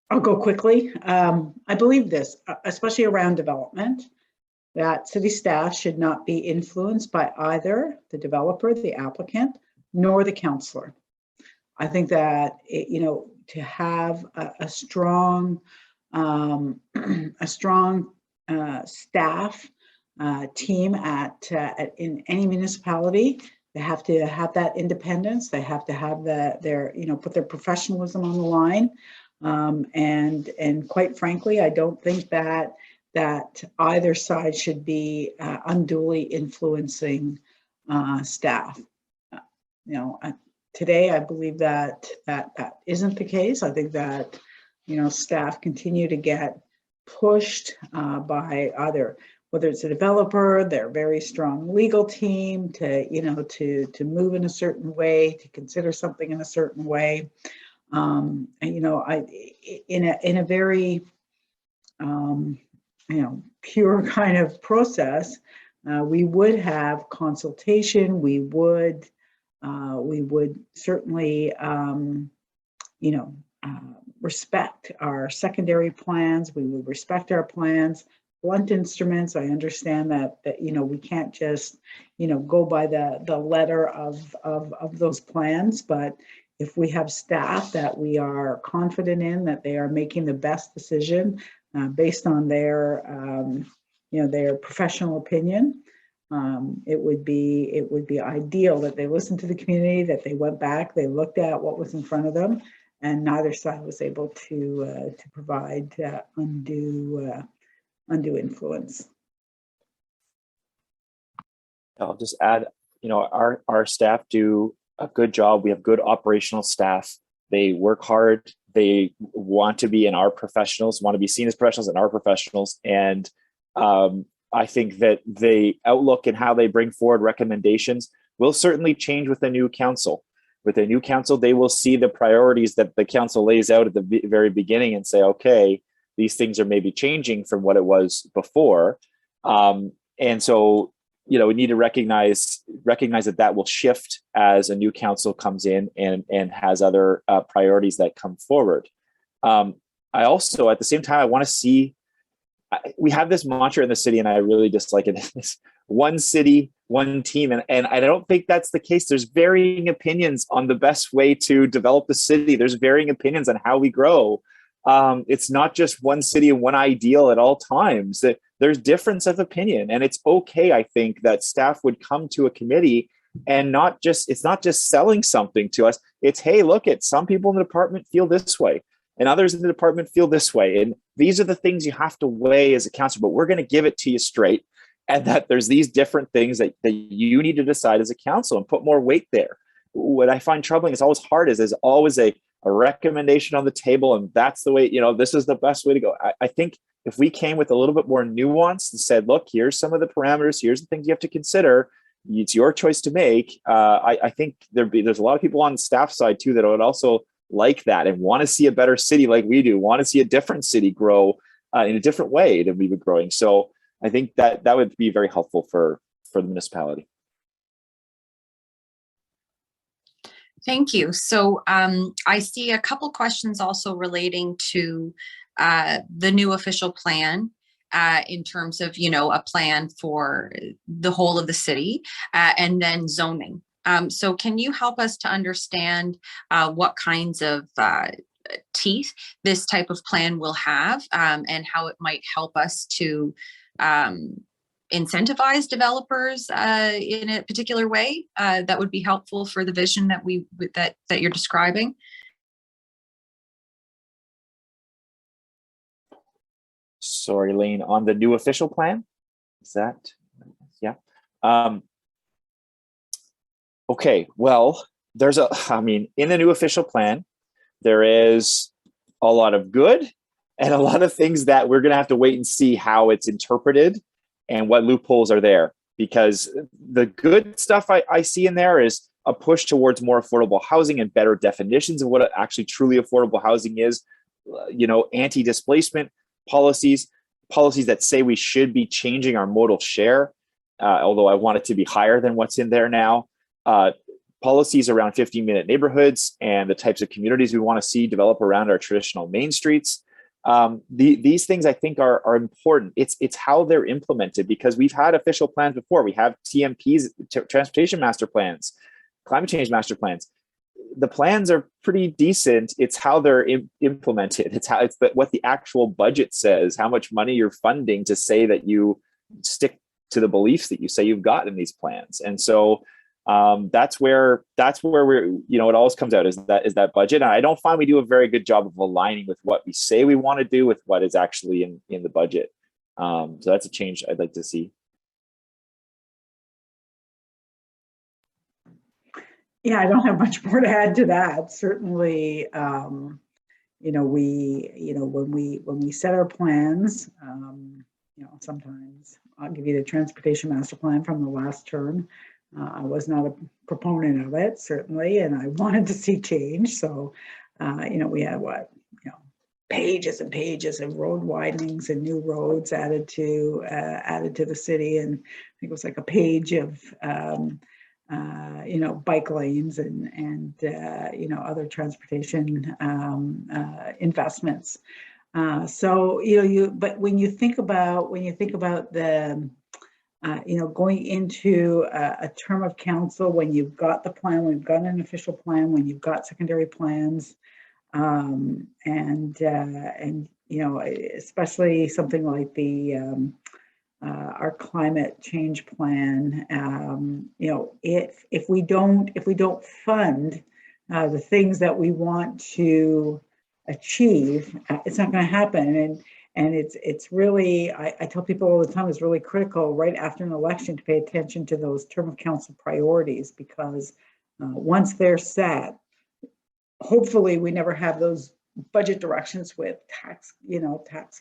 I'll go quickly. I believe this, especially around development, that city staff should not be influenced by either the developer, the applicant, nor the councillor. I think that to have a strong staff team in any municipality, they have to have that independence. They have to have put their professionalism on the line. And quite frankly, I don't think that either side should be unduly influencing staff. Today I believe that isn't the case. I think that staff continue to get pushed by either, whether it's a developer, their very strong legal team, to move in a certain way, to consider something in a certain way. In a very pure kind of process, we would have consultation. We would certainly, respect our secondary plans. We would respect our plans. Blunt instruments, I understand that we can't just, go by the letter of those plans, but if we have staff that we are confident in, that they are making the best decision based on their professional opinion, it would be ideal that they listened to the community, that they went back, they looked at what was in front of them, and neither side was able to provide undue influence. I'll just add, our staff do a good job. We have good operational staff. They work hard. They want to be want to be seen as professionals and are professionals. And I think that the outlook and how they bring forward recommendations will certainly change with the new council. With the new council, they will see the priorities that the council lays out at the very beginning and say, okay, these things are maybe changing from what it was before. And so, we need to recognize that will shift as a new council comes in and has other priorities that come forward. I also, at the same time, I want to see, we have this mantra in the city, and I really dislike it. It's one city, one team. And I don't think that's the case. There's varying opinions on the best way to develop the city. There's varying opinions on how we grow. It's not just one city and one ideal at all times. That there's difference of opinion, and it's okay. I think that staff would come to a committee and it's not just selling something to us. It's, hey, look, some people in the department feel this way and others in the department feel this way. And these are the things you have to weigh as a council, but we're going to give it to you straight. And that there's these different things that you need to decide as a council and put more weight there. What I find troubling is always hard is there's always a recommendation on the table, and that's the way, this is the best way to go. I think if we came with a little bit more nuance and said, look, here's some of the parameters, here's the things you have to consider, it's your choice to make. I think there's a lot of people on the staff side too that would also like that and want to see a better city like we do, want to see a different city grow in a different way than we've been growing. So I think that would be very helpful for the municipality. Thank you. So I see a couple questions also relating to the new official plan in terms of, a plan for the whole of the city, and then zoning. So can you help us to understand what kinds of teeth this type of plan will have, and how it might help us to incentivize developers in a particular way that would be helpful for the vision that you're describing? Sorry, Laine, on the new official plan? Is that, yeah. Okay, well, in the new official plan, there is a lot of good and a lot of things that we're going to have to wait and see how it's interpreted and what loopholes are there. Because the good stuff I see in there is a push towards more affordable housing and better definitions of what actually truly affordable housing is. Anti-displacement policies that say we should be changing our modal share, although I want it to be higher than what's in there now. Policies around 15-minute neighborhoods and the types of communities we want to see develop around our traditional main streets. These things I think are important. It's how they're implemented, because we've had official plans before. We have TMPs, transportation master plans, climate change master plans. The plans are pretty decent. It's how they're implemented. It's what the actual budget says, how much money you're funding to say that you stick to the beliefs that you say you've got in these plans. And so that's where we're, it always comes out is that budget. And I don't find we do a very good job of aligning with what we say we want to do with what is actually in the budget. So that's a change I'd like to see. Yeah, I don't have much more to add to that. Certainly, when we set our plans, sometimes I'll give you the transportation master plan from the last term. I was not a proponent of it, certainly, and I wanted to see change. So, we had pages and pages of road widenings and new roads added to the city, and I think it was like a page of bike lanes and other transportation investments. But when you think about the going into a term of council, when you've got the plan, when you've got an official plan, when you've got secondary plans, especially something like our climate change plan, if we don't fund the things that we want to achieve, it's not going to happen. And it's really, I tell people all the time, it's really critical right after an election to pay attention to those term of council priorities, because once they're set, hopefully we never have those budget directions with tax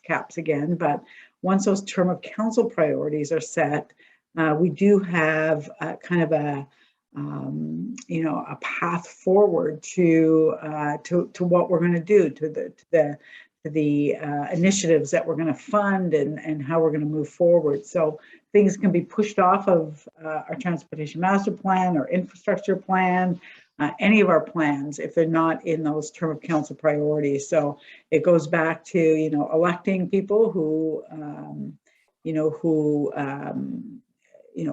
caps again. But once those term of council priorities are set, we do have kind of a path forward to what we're going to do, to the initiatives that we're going to fund and how we're going to move forward. So things can be pushed off of our transportation master plan or infrastructure plan, any of our plans, if they're not in those term of council priorities. So it goes back to electing people who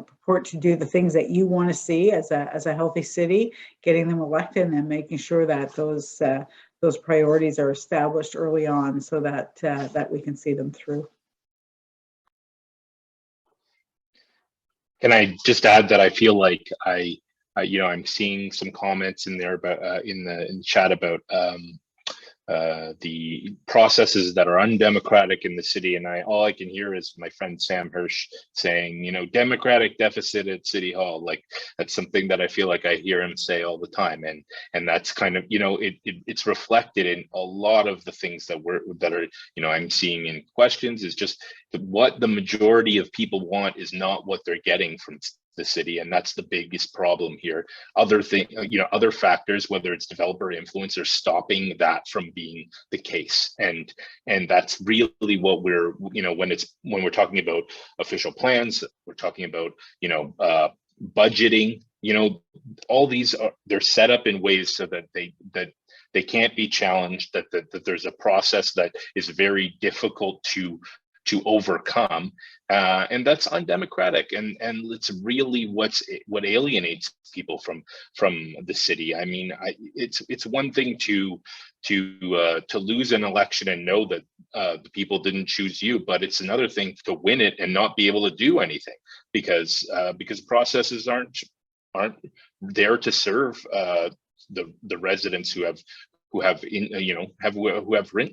purport to do the things that you want to see as a healthy city, getting them elected, and then making sure that those priorities are established early on, so that we can see them through. Can I just add that I feel like I'm seeing some comments in there about in the chat about the processes that are undemocratic in the city, and all I can hear is my friend Sam Hirsch saying, democratic deficit at City Hall. Like, that's something that I feel like I hear him say all the time, and that's kind of it's reflected in a lot of the things that I'm seeing in questions. Is just what the majority of people want is not what they're getting from the city, and that's the biggest problem here. Other factors, whether it's developer influence, are stopping that from being the case, and that's really what we're when we're talking about official plans, we're talking about budgeting. All these they're set up in ways so that they can't be challenged, that there's a process that is very difficult to to overcome, and that's undemocratic, and it's really what alienates people from the city. I mean, it's one thing to lose an election and know that the people didn't choose you, but it's another thing to win it and not be able to do anything because processes aren't there to serve the residents who have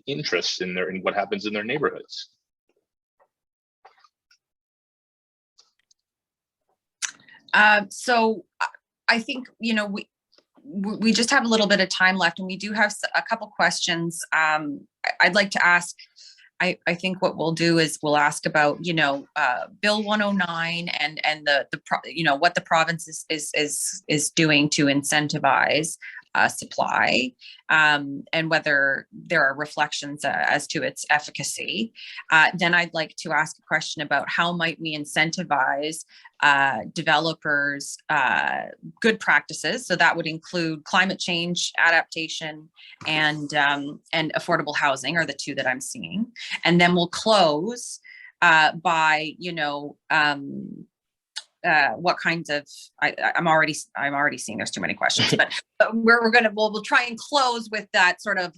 interest in what happens in their neighborhoods. So I think, we just have a little bit of time left, and we do have a couple questions. I'd like to ask, I think what we'll do is we'll ask about, Bill 109 and what the province is doing to incentivize supply, and whether there are reflections as to its efficacy. Then I'd like to ask a question about how might we incentivize developers' good practices. So that would include climate change adaptation and affordable housing are the two that I'm seeing. And then we'll close by, what kinds of, I'm already seeing there's too many questions, but we'll try and close with that sort of,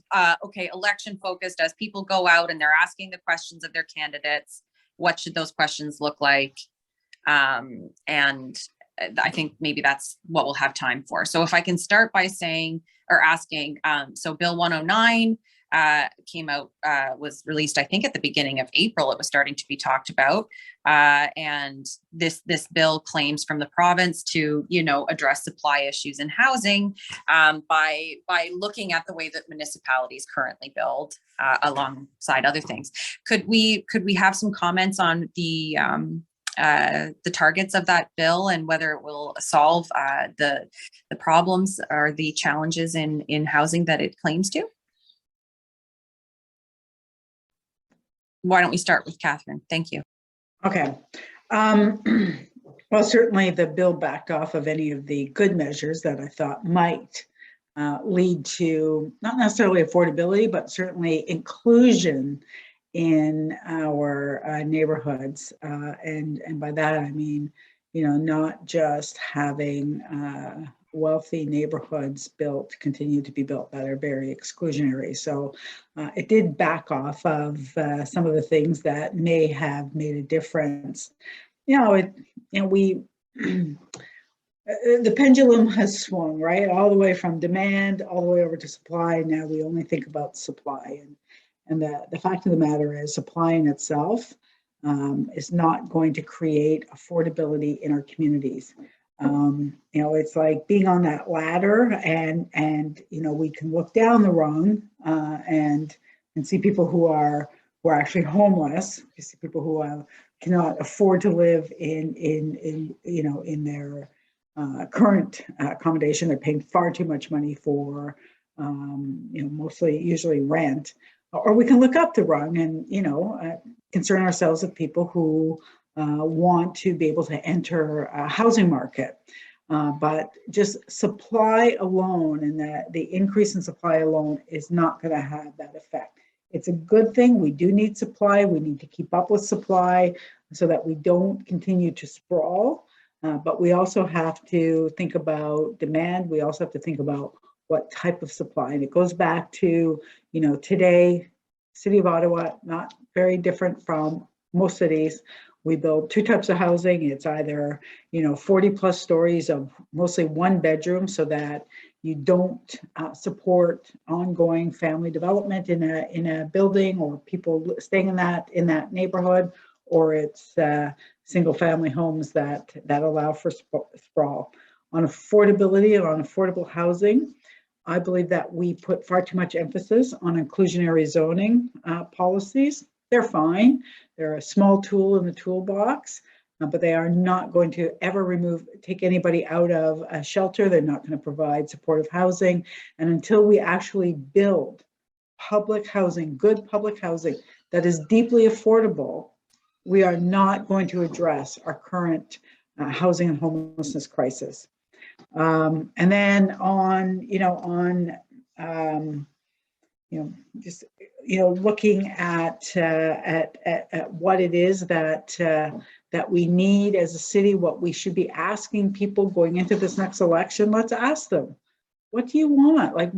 election focused as people go out and they're asking the questions of their candidates. What should those questions look like? And I think maybe that's what we'll have time for. So if I can start by asking, so Bill 109 came out, was released, I think at the beginning of April, it was starting to be talked about. And this bill claims from the province to, address supply issues in housing by looking at the way that municipalities currently build alongside other things. Could we have some comments on the targets of that bill and whether it will solve the problems or the challenges in housing that it claims to? Why don't we start with Catherine? Thank you. Okay. Well, certainly the bill backed off of any of the good measures that I thought might lead to not necessarily affordability, but certainly inclusion in our neighborhoods. And by that, I mean, not just having wealthy neighborhoods continue to be built that are very exclusionary. So it did back off of some of the things that may have made a difference. The pendulum has swung, right? All the way from demand, all the way over to supply. Now we only think about supply. And the fact of the matter is supply in itself is not going to create affordability in our communities. It's like being on that ladder and we can look down the rung and see people who are actually homeless. You see people who cannot afford to live in their current accommodation. They're paying far too much money for usually rent. Or we can look up the rung and concern ourselves with people who want to be able to enter a housing market. But just supply alone and the increase in supply alone is not going to have that effect. It's a good thing. We do need supply. We need to keep up with supply so that we don't continue to sprawl. But we also have to think about demand. We also have to think about what type of supply. And it goes back to, today, City of Ottawa, not very different from most cities. We build two types of housing. It's either, 40 plus stories of mostly one bedroom so that you don't support ongoing family development in a building or people staying in that neighborhood, or it's single family homes that allow for sprawl. On affordability and on affordable housing, I believe that we put far too much emphasis on inclusionary zoning policies. They're fine. They're a small tool in the toolbox, but they are not going to ever take anybody out of a shelter. They're not going to provide supportive housing. And until we actually build public housing, good public housing that is deeply affordable, we are not going to address our current housing and homelessness crisis. And then just looking at what it is that we need as a city, what we should be asking people going into this next election. Let's ask them, what do you want? Like,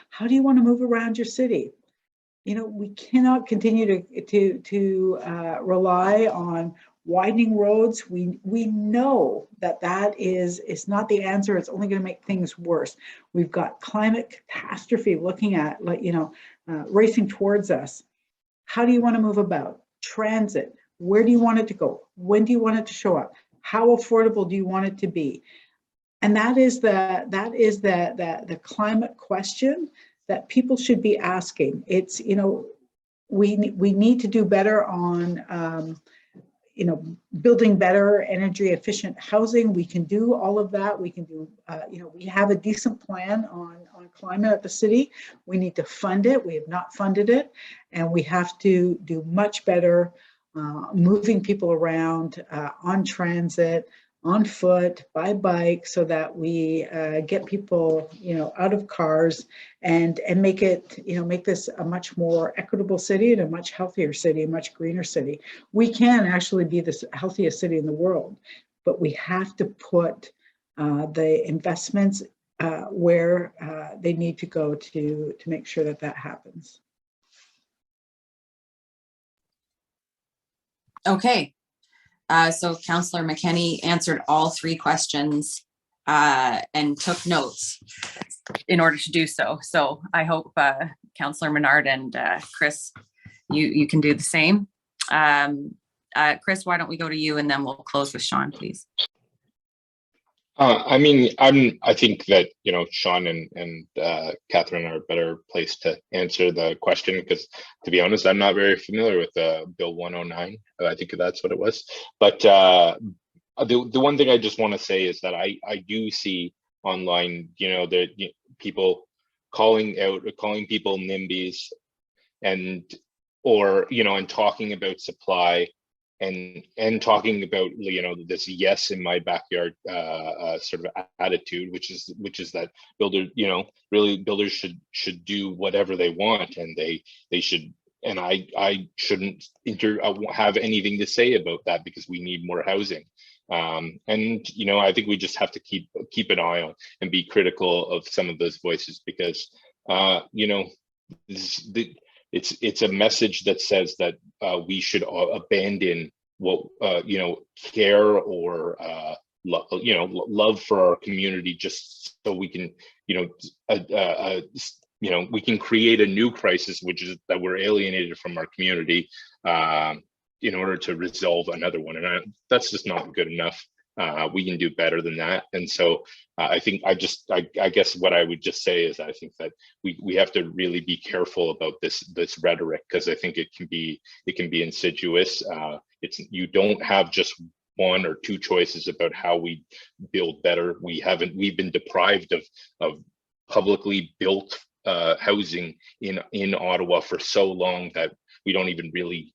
how do you want to move around your city? We cannot continue to rely on widening roads. We know that is not the answer. It's only going to make things worse. We've got climate catastrophe looking at, racing towards us. How do you want to move about? Transit. Where do you want it to go? When do you want it to show up? How affordable do you want it to be? And that is the climate question that people should be asking. It's, we need to do better on, building better energy efficient housing. We can do all of that. We can do, we have a decent plan on climate at the city. We need to fund it. We have not funded it. And we have to do much better moving people around on transit, on foot, by bike, so that we get people, out of cars and make it, make this a much more equitable city and a much healthier city, a much greener city. We can actually be the healthiest city in the world, but we have to put the investments where they need to go to make sure that happens. Okay. So Councillor McKenney answered all three questions and took notes in order to do so. So I hope Councillor Menard and Chris, you can do the same. Chris, why don't we go to you and then we'll close with Sean, please. I think that, Sean and Catherine are better placed to answer the question, because to be honest, I'm not very familiar with Bill 109. I think that's what it was. But the one thing I just want to say is that I do see online, people calling people NIMBYs and talking about supply and talking about this yes in my backyard sort of attitude, which is that builders should do whatever they want, and they should, and I shouldn't have anything to say about that, because we need more housing. And I think we just have to keep an eye on and be critical of some of those voices, because it's a message that says that we should abandon what care or love for our community, just so we can we can create a new crisis, which is that we're alienated from our community in order to resolve another one, and that's just not good enough. We can do better than that. And so I think I guess what I would just say is I think that we have to really be careful about this rhetoric, because I think it can be insidious. You don't have just one or two choices about how we build better. We've been deprived of publicly built housing in Ottawa for so long that we don't even really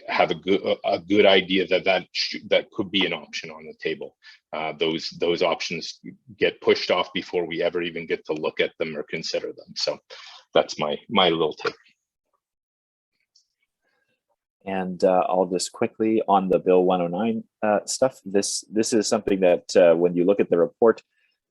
have a good idea that could be an option on the table. Those options get pushed off before we ever even get to look at them or consider them. So that's my little take. And I'll just quickly on the Bill 109 stuff. This is something that when you look at the report,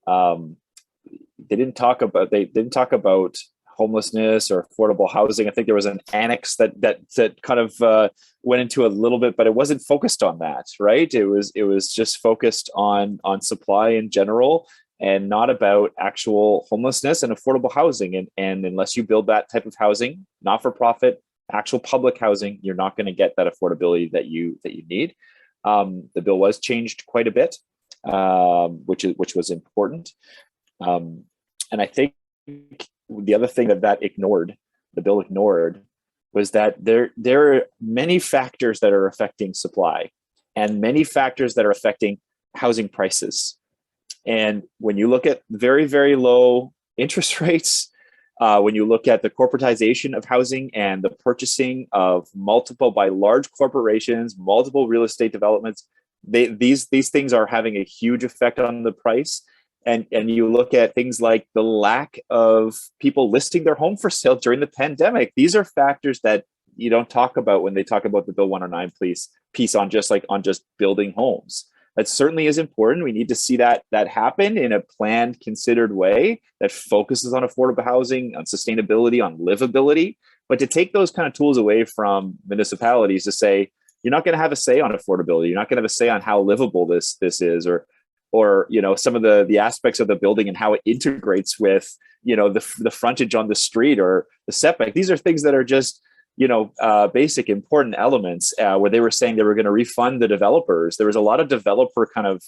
they didn't talk about homelessness or affordable housing. I think there was an annex that kind of went into a little bit, but it wasn't focused on that, right? It was just focused on supply in general and not about actual homelessness and affordable housing. And unless you build that type of housing, not for profit, actual public housing, you're not going to get that affordability that you need. The bill was changed quite a bit, which was important. And I think the other thing that the bill ignored, was that there are many factors that are affecting supply and many factors that are affecting housing prices. And when you look at very, very low interest rates, when you look at the corporatization of housing and the purchasing of by large corporations, multiple real estate developments, these things are having a huge effect on the price. And you look at things like the lack of people listing their home for sale during the pandemic. These are factors that you don't talk about when they talk about the Bill 109 piece on just building homes. That certainly is important. We need to see that happen in a planned, considered way that focuses on affordable housing, on sustainability, on livability. But to take those kind of tools away from municipalities to say, you're not going to have a say on affordability, you're not going to have a say on how livable this is, or some of the aspects of the building and how it integrates with the frontage on the street or the setback. These are things that are just basic important elements where they were saying they were going to refund the developers. There was a lot of developer kind of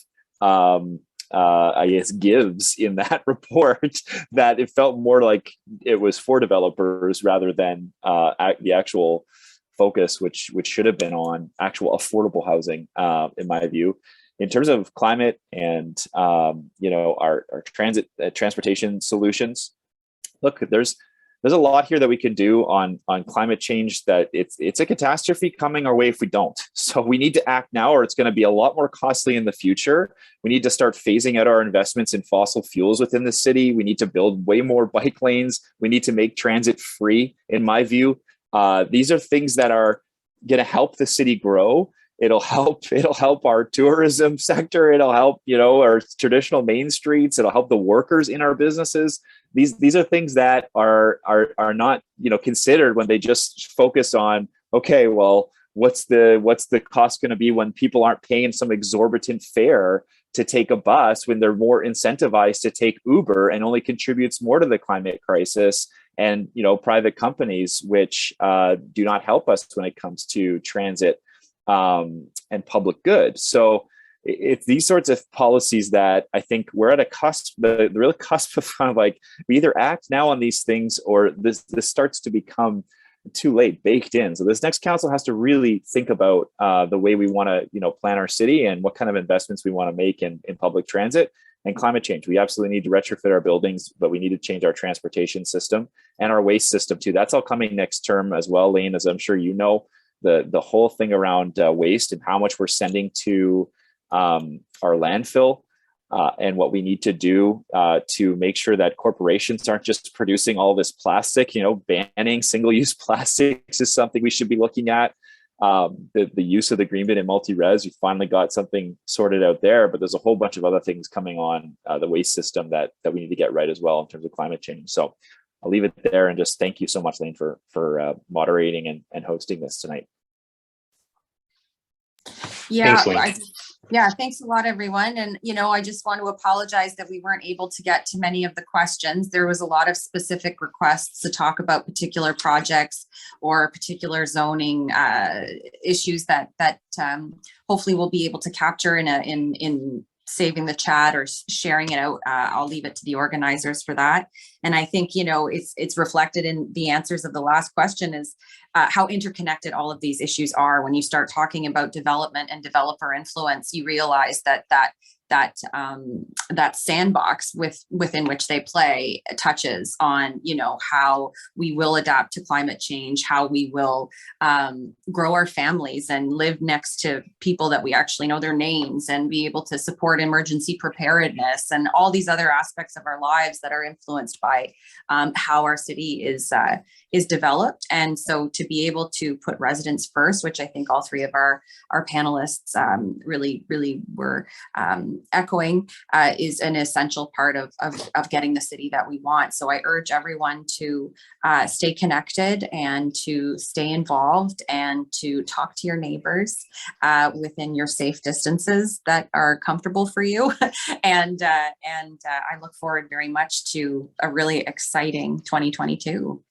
I guess gives in that report that it felt more like it was for developers rather than the actual focus, which should have been on actual affordable housing, in my view. In terms of climate and our transportation solutions, look, there's a lot here that we can do on climate change. That it's a catastrophe coming our way if we don't. So we need to act now, or it's going to be a lot more costly in the future. We need to start phasing out our investments in fossil fuels within the city. We need to build way more bike lanes. We need to make transit free, in my view. These are things that are going to help the city grow. It'll help our tourism sector. It'll help, our traditional main streets. It'll help the workers in our businesses. These are things that are not, considered when they just focus on, okay, well, what's the cost going to be when people aren't paying some exorbitant fare to take a bus, when they're more incentivized to take Uber and only contributes more to the climate crisis, and, private companies, which do not help us when it comes to transit and public good. So it's these sorts of policies that I think we're at a cusp, the real cusp of kind of like, we either act now on these things or this starts to become too late, baked in. So this next council has to really think about the way we want to, plan our city and what kind of investments we want to make in public transit and climate change. We absolutely need to retrofit our buildings, but we need to change our transportation system and our waste system too. That's all coming next term as well, Laine, as I'm sure you know. The whole thing around waste and how much we're sending to our landfill and what we need to do to make sure that corporations aren't just producing all this plastic. Banning single-use plastics is something we should be looking at. The use of the green bin and multi-res, we finally got something sorted out there, but there's a whole bunch of other things coming on the waste system that we need to get right as well in terms of climate change. So I'll leave it there and just thank you so much, Laine, for moderating and hosting this tonight. Yeah, Thanks, Laine. Thanks a lot, everyone. And, I just want to apologize that we weren't able to get to many of the questions. There was a lot of specific requests to talk about particular projects or particular zoning issues that hopefully we'll be able to capture in saving the chat or sharing it out. I'll leave it to the organizers for that. And I think, it's reflected in the answers of the last question is how interconnected all of these issues are. When you start talking about development and developer influence, you realize that sandbox within which they play touches on, how we will adapt to climate change, how we will grow our families and live next to people that we actually know their names and be able to support emergency preparedness and all these other aspects of our lives that are influenced by how our city is developed. And so to be able to put residents first, which I think all three of our panelists really were echoing, is an essential part of getting the city that we want. So I urge everyone to stay connected and to stay involved and to talk to your neighbors within your safe distances that are comfortable for you. and I look forward very much to a really exciting 2022.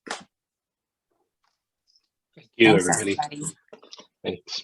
Thank you, Thanks, everybody. everybody. Thanks.